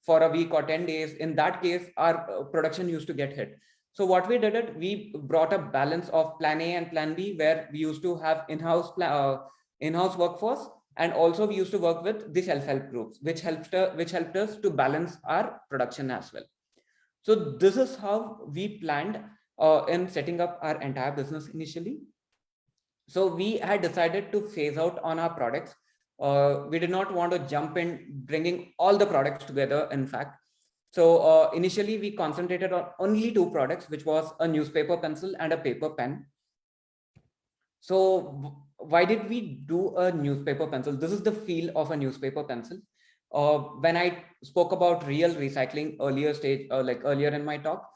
for a week or 10 days, in that case, our production used to get hit. So what we did it, we brought a balance of plan A and plan B, where we used to have in-house workforce, and also we used to work with the self-help groups, which helped us to balance our production as well. So this is how we planned in setting up our entire business initially. So we had decided to phase out on our products. We did not want to jump in bringing all the products together, in fact. So initially we concentrated on only 2 products, which was a newspaper pencil and a paper pen. So why did we do a newspaper pencil? This is the feel of a newspaper pencil. When I spoke about real recycling earlier in my talk,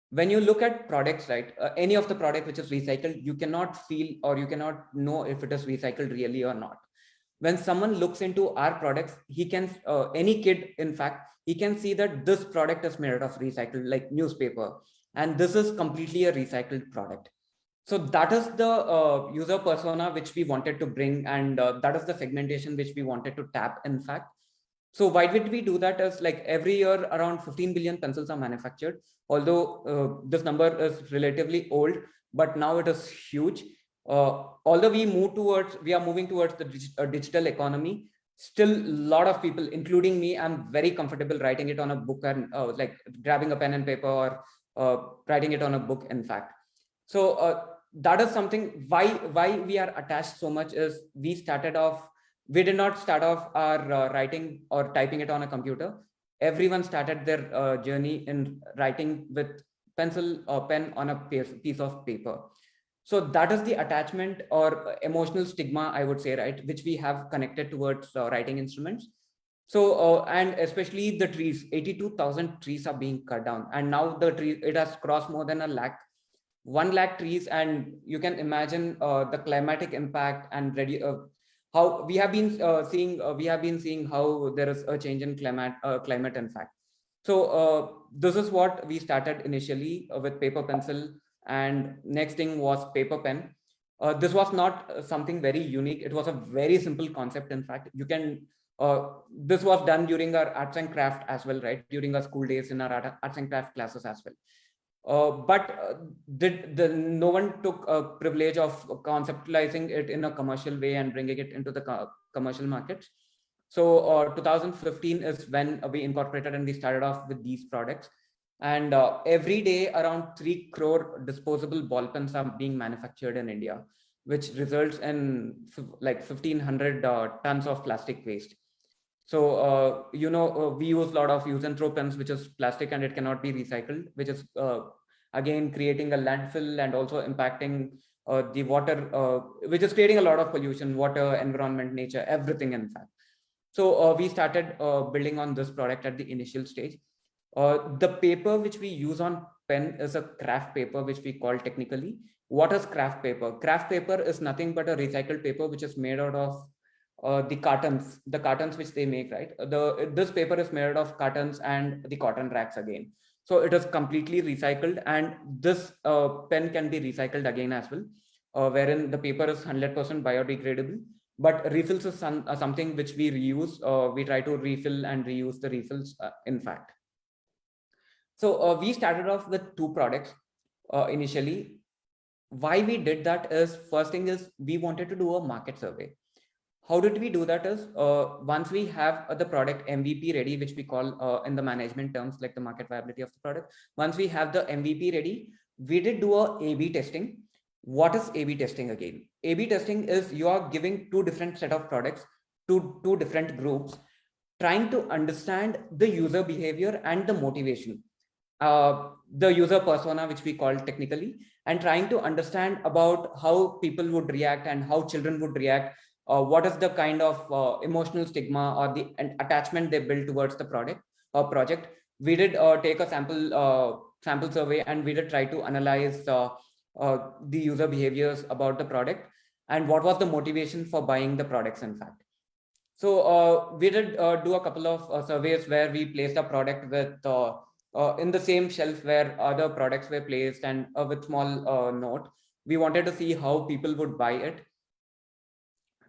when you look at products, right, any of the product which is recycled, you cannot feel or you cannot know if it is recycled really or not. When someone looks into our products, he can, any kid, in fact, he can see that this product is made out of recycled, like newspaper, and this is completely a recycled product. So that is the user persona which we wanted to bring, and that is the segmentation which we wanted to tap, in fact. So why did we do that? Is like every year around 15 billion pencils are manufactured, although this number is relatively old, but now it is huge. Although we are moving towards the digital economy, still a lot of people, including me, I'm very comfortable writing it on a book and like grabbing a pen and paper or writing it on a book, in fact. So that is something why we are attached so much is we did not start off our writing or typing it on a computer. Everyone started their journey in writing with pencil or pen on a piece of paper. So that is the attachment or emotional stigma, I would say, right, which we have connected towards writing instruments. So and especially the trees, 82,000 trees are being cut down, and now it has crossed more than 1 lakh trees, and you can imagine the climatic impact and how we have been seeing how there is a change in climate, in fact. So this is what we started initially with paper pencil, and next thing was paper pen. This was not something very unique. It was a very simple concept. In fact, this was done during our arts and craft as well, right? During our school days in our arts and craft classes as well. But no one took a privilege of conceptualizing it in a commercial way and bringing it into the commercial markets. So 2015 is when we incorporated and we started off with these products. And every day around 3 crore disposable ball pens are being manufactured in India, which results in like 1,500 tons of plastic waste. So, we use a lot of use and throw pens, which is plastic and it cannot be recycled, which is again creating a landfill and also impacting the water, which is creating a lot of pollution, water, environment, nature, everything, in fact. So we started building on this product at the initial stage. The paper which we use on pen is a craft paper, which we call technically. What is craft paper? Craft paper is nothing but a recycled paper, which is made out of the cartons which they make, right? This paper is made of cartons and the cotton racks again. So it is completely recycled, and this pen can be recycled again as well, wherein the paper is 100% biodegradable. But refills is something which we reuse. We try to refill and reuse the refills, in fact. So we started off with 2 products initially. Why we did that is, first thing is we wanted to do a market survey. How did we do that is, once we have the product MVP ready, which we call in the management terms, like the market viability of the product. Once we have the MVP ready, we did do a A/B testing. What is A/B testing again? A/B testing is you are giving 2 different set of products to 2 different groups, trying to understand the user behavior and the motivation, the user persona, which we call technically, and trying to understand about how people would react and how children would react. What is the kind of emotional stigma or the attachment they build towards the product or project. We did take a sample survey, and we did try to analyze the user behaviors about the product and what was the motivation for buying the products, in fact. So we did do a couple of surveys where we placed a product with in the same shelf where other products were placed, and with small note. We wanted to see how people would buy it.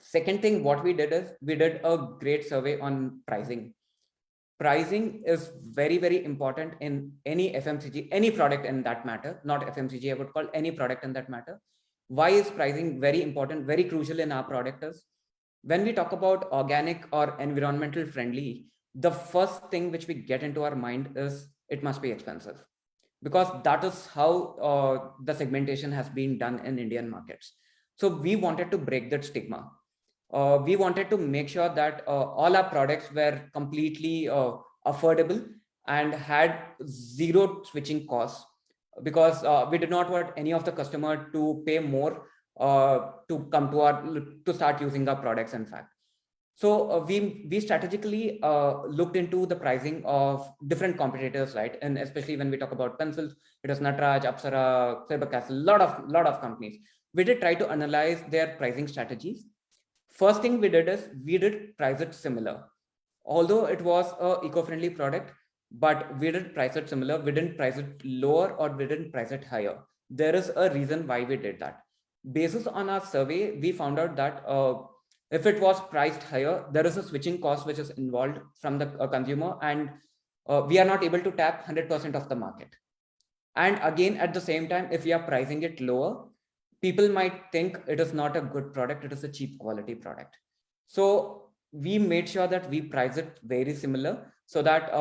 Second thing, what we did is we did a great survey on pricing. Pricing is very, very important in any FMCG, any product in that matter, not FMCG, I would call any product in that matter. Why is pricing very important, very crucial in our product is, when we talk about organic or environmental friendly, the first thing which we get into our mind is it must be expensive, because that is how the segmentation has been done in Indian markets. So we wanted to break that stigma. We wanted to make sure that all our products were completely affordable and had zero switching costs, because we did not want any of the customer to pay more to come to start using our products, in fact. So we strategically looked into the pricing of different competitors, right? And especially when we talk about pencils, it is Nataraj, Apsara, Faber-Castell, lot of companies. We did try to analyze their pricing strategies. First thing we did is we did price it similar. Although it was an eco-friendly product, but we did price it similar. We didn't price it lower or we didn't price it higher. There is a reason why we did that. Basis on our survey, we found out that if it was priced higher, there is a switching cost which is involved from the consumer, and we are not able to tap 100% of the market. And again, at the same time, if we are pricing it lower, people might think it is not a good product, it is a cheap quality product. So we made sure that we price it very similar, so that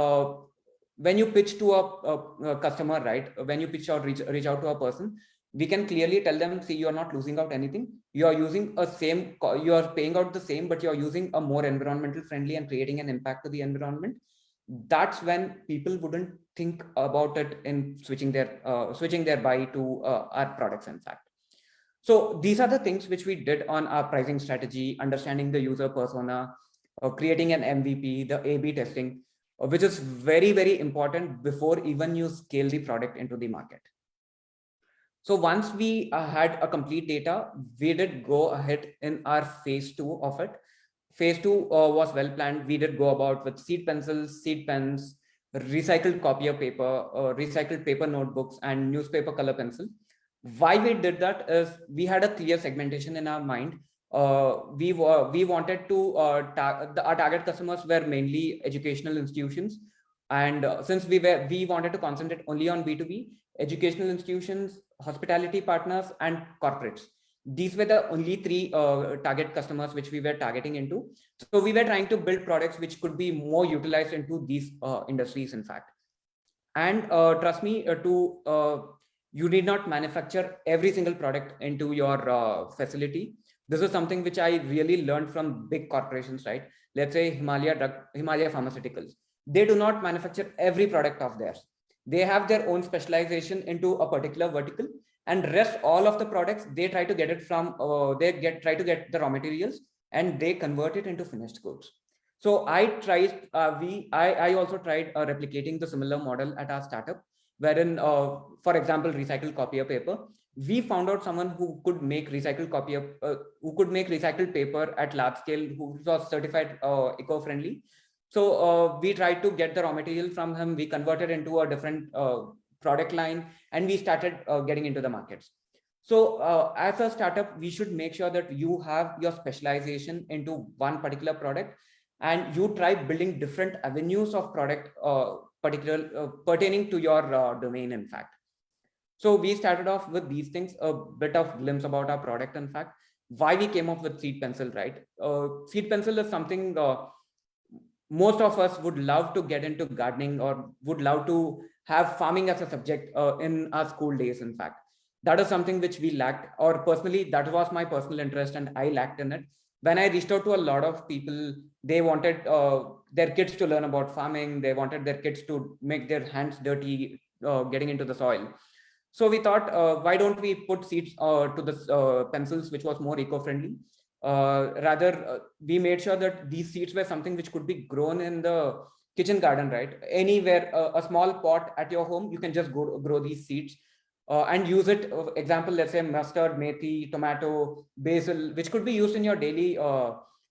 when you pitch to a customer, right, when you pitch out, reach out to a person, we can clearly tell them, see, you are not losing out anything. You are using you are paying out the same, but you are using a more environmental friendly and creating an impact to the environment. That's when people wouldn't think about it in switching their buy to our products, in fact. So these are the things which we did on our pricing strategy, understanding the user persona, creating an MVP, the A/B testing, which is very, very important before even you scale the product into the market. So once we had a complete data, we did go ahead in our phase 2 of it. Phase 2 was well planned. We did go about with seed pencils, seed pens, recycled copier paper, recycled paper notebooks, and newspaper color pencil. Why we did that is we had a clear segmentation in our mind. We wanted to our target customers were mainly educational institutions, and since we wanted to concentrate only on B2B, educational institutions, hospitality partners, and corporates. These were the only 3 target customers which we were targeting into. So we were trying to build products which could be more utilized into these industries, in fact. And trust me, you need not manufacture every single product into your facility. This is something which I really learned from big corporations, right? Let's say Himalaya Pharmaceuticals. They do not manufacture every product of theirs. They have their own specialization into a particular vertical, and rest all of the products they try to get it from try to get the raw materials and they convert it into finished goods. So I tried I also tried replicating the similar model at our startup. wherein, for example, recycled copier paper. We found out someone who could make recycled paper at large scale, who was certified eco-friendly. So we tried to get the raw material from him. We converted into a different product line, and we started getting into the markets. So as a startup, we should make sure that you have your specialization into one particular product, and you try building different avenues of product pertaining to your domain, in fact. So we started off with these things, a bit of glimpse about our product, in fact, why we came up with seed pencil, right? Seed pencil is something most of us would love to get into gardening, or would love to have farming as a subject in our school days, in fact. That is something which we lacked, or personally, that was my personal interest and I lacked in it. When I reached out to a lot of people, they wanted their kids to learn about farming. They wanted their kids to make their hands dirty getting into the soil. So we thought, why don't we put seeds to the pencils, which was more eco-friendly. Rather, we made sure that these seeds were something which could be grown in the kitchen garden, right? Anywhere, a small pot at your home, you can just grow these seeds and use it. Example, let's say mustard, methi, tomato, basil, which could be used in your daily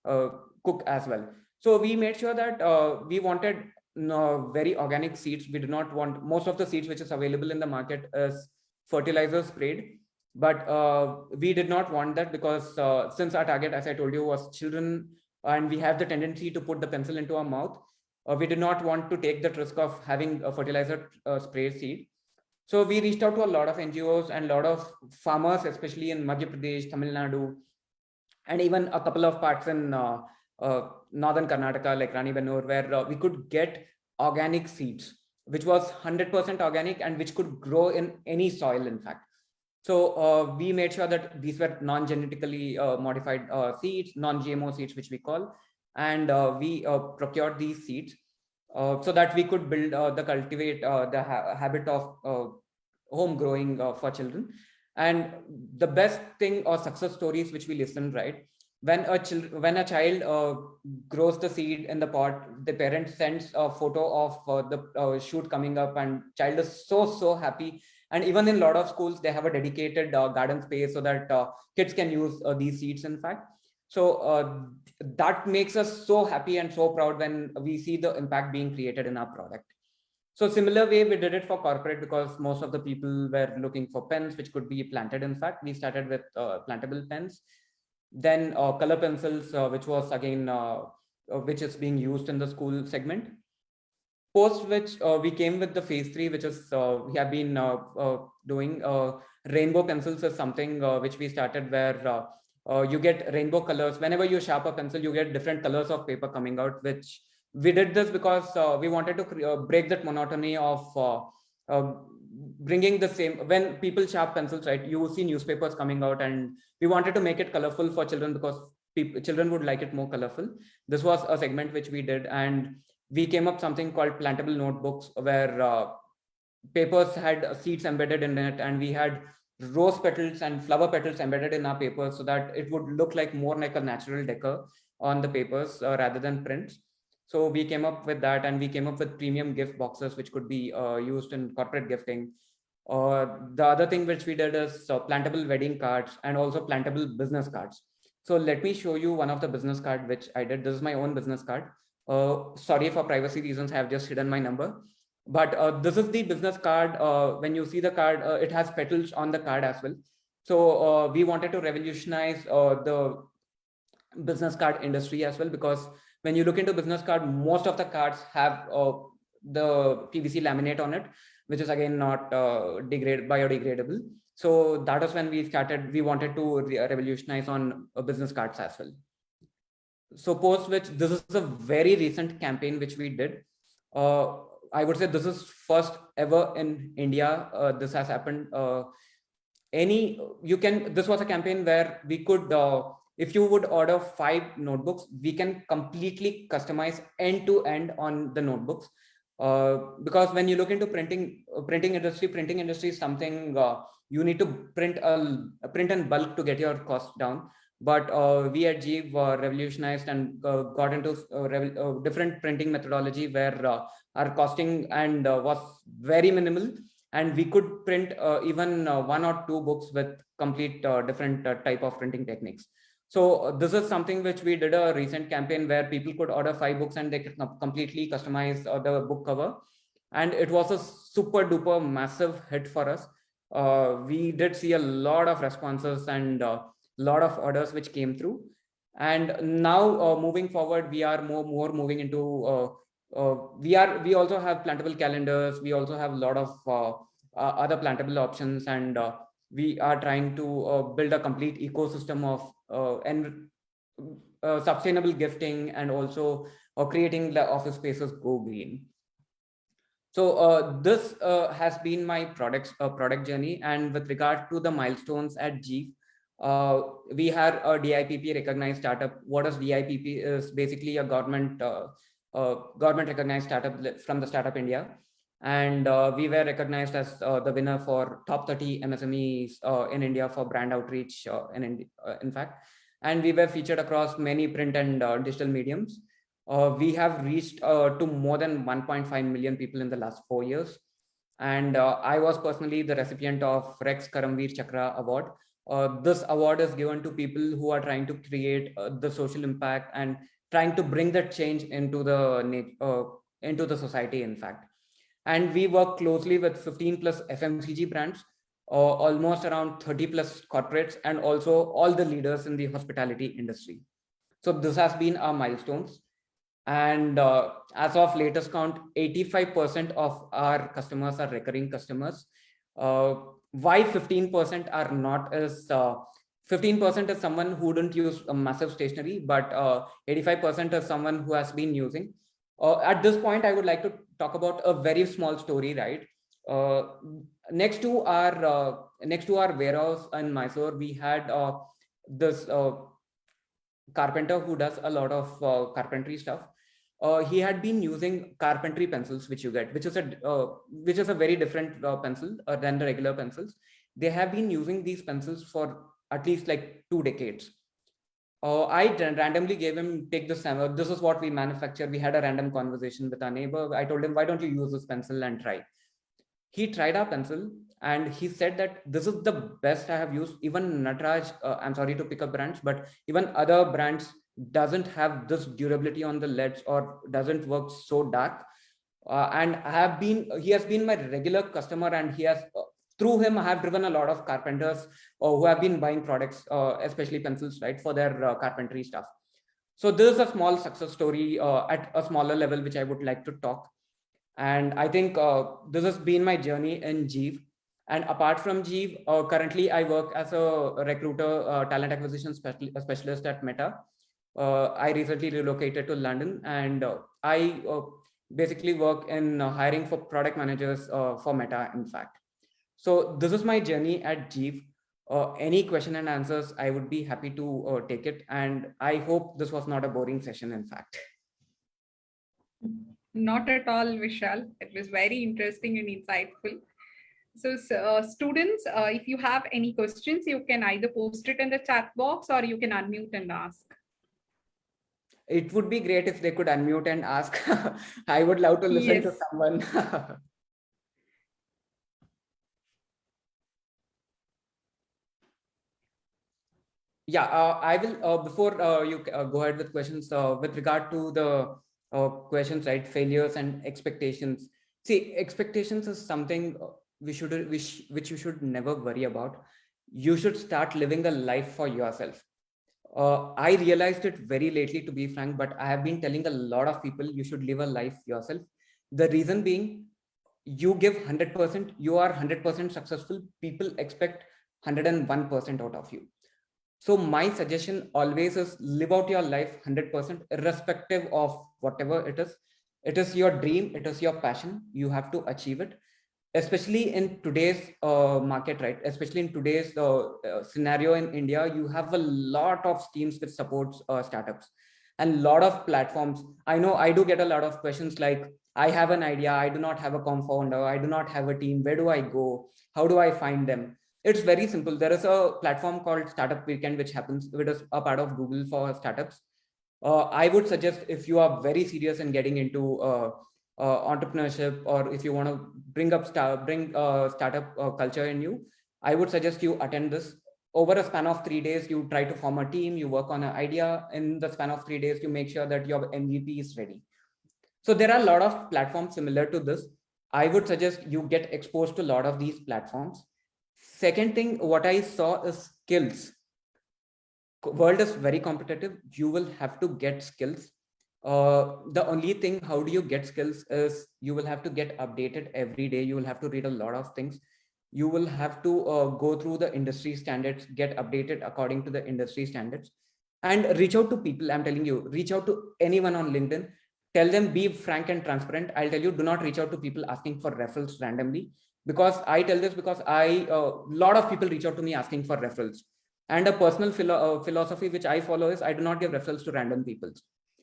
cook as well. So we made sure that we wanted very organic seeds. We do not want most of the seeds which is available in the market as fertilizer sprayed. But we did not want that, because since our target, as I told you, was children, and we have the tendency to put the pencil into our mouth, we did not want to take the risk of having a fertilizer spray seed. So we reached out to a lot of NGOs and a lot of farmers, especially in Madhya Pradesh, Tamil Nadu, and even a couple of parts in northern Karnataka, like Ranebennur, where we could get organic seeds, which was 100% organic and which could grow in any soil, in fact. So we made sure that these were non-genetically modified seeds, non-GMO seeds, which we call, and we procured these seeds so that we could build cultivate the habit of home growing for children. And the best thing or success stories which we listened, right? When a child grows the seed in the pot, the parent sends a photo of the shoot coming up, and child is so happy. And even in a lot of schools, they have a dedicated garden space so that kids can use these seeds, in fact. So that makes us so happy and so proud when we see the impact being created in our product. So similar way, we did it for corporate, because most of the people were looking for pens which could be planted. In fact, we started with plantable pens, then color pencils, which was again, which is being used in the school segment. Post which we came with the phase 3, which is we have been doing rainbow pencils is something which we started, where you get rainbow colors. Whenever you sharpen a pencil, you get different colors of paper coming out, which we did this because we wanted to break that monotony of bringing the same. When people sharpen pencils, right, you see newspapers coming out, and we wanted to make it colorful for children, because children would like it more colorful. This was a segment which we did, and we came up something called plantable notebooks, where papers had seeds embedded in it, and we had rose petals and flower petals embedded in our papers, so that it would look like more like a natural decor on the papers rather than prints. So we came up with that, and we came up with premium gift boxes which could be used in corporate gifting. The other thing which we did is plantable wedding cards and also plantable business cards. So let me show you one of the business card which I did. This is my own business card. Sorry, for privacy reasons, I have just hidden my number. But this is the business card. When you see the card, it has petals on the card as well. So we wanted to revolutionize the business card industry as well, because when you look into business card, most of the cards have the PVC laminate on it, which is again not biodegradable. So that was when we started. We wanted to revolutionize on business cards as well. So post which, this is a very recent campaign which we did. I would say this is first ever in India. This has happened. This was a campaign where we could, if you would order 5 notebooks, we can completely customize end to end on the notebooks. Because when you look into printing industry is something you need to print in bulk to get your cost down. But we at Jeev revolutionized and got into different printing methodology, where our costing and was very minimal, and we could print even 1 or 2 books with complete different type of printing techniques. So this is something which we did a recent campaign where people could order 5 books and they could completely customize the book cover. And it was a super duper massive hit for us. We did see a lot of responses and a lot of orders which came through. And now moving forward, we are more moving into, we also have plantable calendars. We also have a lot of other plantable options, and we are trying to build a complete ecosystem of sustainable gifting, and also creating the office spaces go green. So this has been my product journey. And with regard to the milestones at Jeev, we had a DIPP recognized startup. What is DIPP? Is basically a government recognized startup from the Startup India. And we were recognized as the winner for top 30 MSMEs in India for brand outreach in fact. And we were featured across many print and digital mediums. We have reached to more than 1.5 million people in the last 4 years. And I was personally the recipient of Rex Karamveer Chakra Award. This award is given to people who are trying to create the social impact and trying to bring that change into the society, in fact. And we work closely with 15 plus FMCG brands, almost around 30 plus corporates, and also all the leaders in the hospitality industry. So this has been our milestones. And as of latest count, 85% of our customers are recurring customers. Why 15% are not as 15% is someone who didn't use a massive stationery, but 85% is someone who has been using. At this point, I would like to talk about a very small story, right? Next to our warehouse in Mysore, we had this carpenter who does a lot of carpentry stuff. He had been using carpentry pencils, which you get, which is a very different pencil than the regular pencils. They have been using these pencils for at least like 2 decades. I randomly gave him, take this sample. This is what we manufacture. We had a random conversation with our neighbor. I told him, why don't you use this pencil and try? He tried our pencil and he said that this is the best I have used. Even Nataraj, I'm sorry to pick up brands, but even other brands doesn't have this durability on the leads or doesn't work so dark. And he has been my regular customer, and he has, through him, I have driven a lot of carpenters who have been buying products, especially pencils, right, for their carpentry stuff. So this is a small success story at a smaller level, which I would like to talk. And I think this has been my journey in Jeev. And apart from Jeev, currently I work as a recruiter, talent acquisition specialist at Meta. I recently relocated to London, and I basically work in hiring for product managers for Meta, in fact. So this is my journey at Jeev. Any question and answers, I would be happy to take it. And I hope this was not a boring session, in fact. Not at all, Vishal. It was very interesting and insightful. So students, if you have any questions, you can either post it in the chat box or you can unmute and ask. It would be great if they could unmute and ask. I would love to listen to someone. Yeah, I will, before you go ahead with questions, with regard to the questions, right? Failures and expectations. See, expectations is something which you should never worry about. You should start living a life for yourself. I realized it very lately, to be frank, but I have been telling a lot of people you should live a life yourself. The reason being, you give 100%, you are 100% successful. People expect 101% out of you. So my suggestion always is live out your life 100%, irrespective of whatever it is. It is your dream. It is your passion. You have to achieve it. Especially in today's market, right? Especially in today's scenario in India, you have a lot of schemes which supports startups and a lot of platforms. I know I do get a lot of questions like, I have an idea, I do not have a co-founder, I do not have a team. Where do I go? How do I find them? It's very simple. There is a platform called Startup Weekend, which is a part of Google for startups. I would suggest, if you are very serious in getting into entrepreneurship, or if you want to bring startup culture in you, I would suggest you attend this. Over a span of 3 days, you try to form a team, you work on an idea. In the span of 3 days, you make sure that your MVP is ready. So there are a lot of platforms similar to this. I would suggest you get exposed to a lot of these platforms. Second thing, what I saw is skills. World is very competitive. You will have to get skills. The only thing, how do you get skills, is you will have to get updated every day. You will have to read a lot of things. You will have to go through the industry standards, get updated according to the industry standards, and reach out to people. I'm telling you, reach out to anyone on LinkedIn. Tell them, be frank and transparent. I'll tell you, do not reach out to people asking for referrals randomly, because I tell this because a lot of people reach out to me asking for referrals. And a personal philosophy which I follow is I do not give referrals to random people.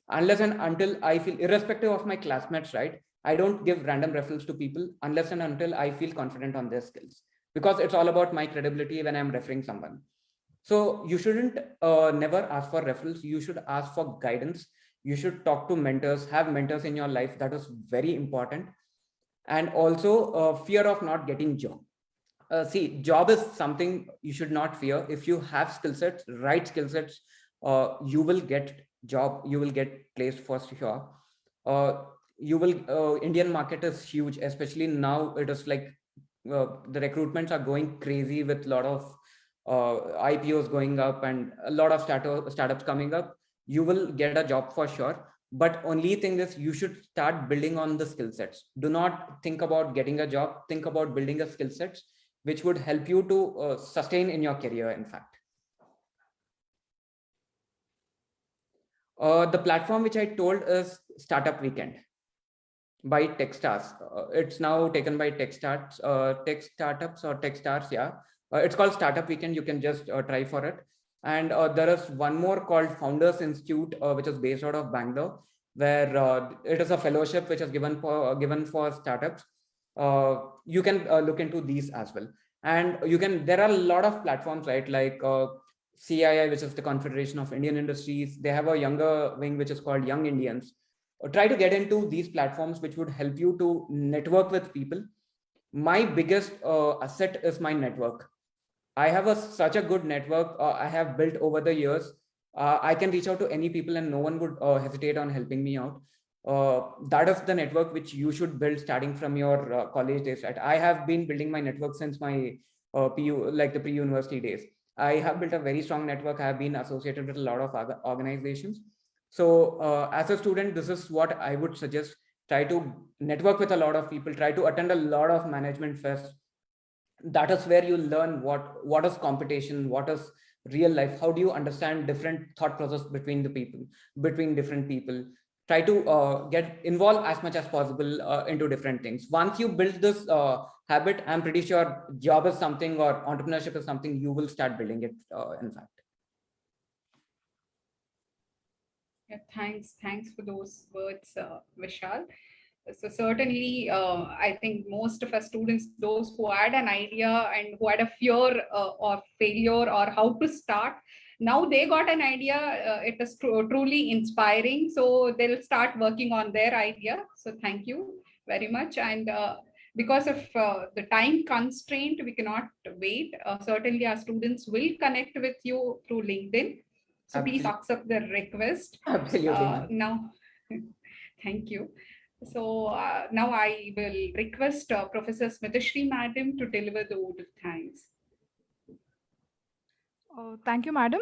Unless and until I feel, irrespective of my classmates, right? I don't give random referrals to people unless and until I feel confident on their skills, because it's all about my credibility when I'm referring someone. So you shouldn't never ask for referrals. You should ask for guidance. You should talk to mentors, have mentors in your life. That is very important. And also fear of not getting job. See, job is something you should not fear. If you have skill sets, right skill sets, you will get job, you will get placed for sure. Indian market is huge, especially now. It is like the recruitments are going crazy with a lot of IPOs going up and a lot of startups coming up. You will get a job for sure. But only thing is, you should start building on the skill sets. Do not think about getting a job. Think about building a skill sets which would help you to sustain in your career, in fact. The platform which I told is Startup Weekend by Techstars. It's now taken by Techstartups or Techstars. Yeah, it's called Startup Weekend. You can just try for it. And there is one more called Founders Institute, which is based out of Bangalore, where it is a fellowship which is given for startups. You can look into these as well. And there are a lot of platforms, right? Like CII, which is the Confederation of Indian Industries. They have a younger wing, which is called Young Indians. Try to get into these platforms, which would help you to network with people. My biggest asset is my network. I have such a good network I have built over the years. I can reach out to any people and no one would hesitate on helping me out. That is the network which you should build starting from your college days. Right? I have been building my network since my PU, like the pre-university days. I have built a very strong network. I have been associated with a lot of organizations. So as a student, this is what I would suggest. Try to network with a lot of people. Try to attend a lot of management fests. That is where you learn what is competition, what is real life, how do you understand different thought process between different people. Try to get involved as much as possible into different things. Once you build this habit, I'm pretty sure job is something or entrepreneurship is something you will start building it, in fact. Yeah, thanks for those words, Vishal. So certainly, I think most of our students, those who had an idea and who had a fear of failure or how to start, now they got an idea. It is truly inspiring. So they'll start working on their idea. So thank you very much. And because of the time constraint, we cannot wait. Certainly, our students will connect with you through LinkedIn. So please accept the request. Absolutely. Now, thank you. So now I will request Professor Smithishri Madam to deliver the vote of thanks. Thank you, Madam.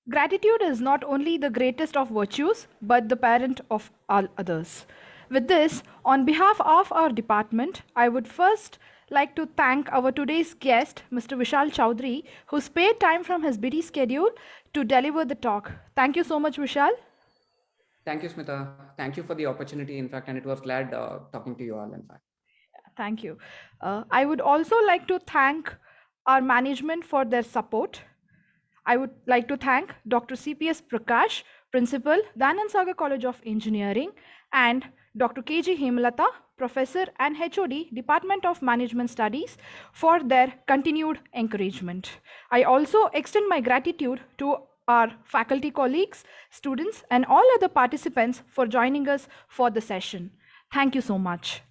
Gratitude is not only the greatest of virtues, but the parent of all others. With this, on behalf of our department, I would first like to thank our today's guest, Mr. Vishal Chaudhary, who spared time from his busy schedule to deliver the talk. Thank you so much, Vishal. Thank you, Smita. Thank you for the opportunity, in fact, and it was glad talking to you all, in fact. Thank you. I would also like to thank our management for their support. I would like to thank Dr. CPS Prakash, Principal, Dayanand Sagar College of Engineering, and Dr. KG Hemalata, Professor and HOD, Department of Management Studies, for their continued encouragement. I also extend my gratitude to our faculty colleagues, students, and all other participants for joining us for the session. Thank you so much.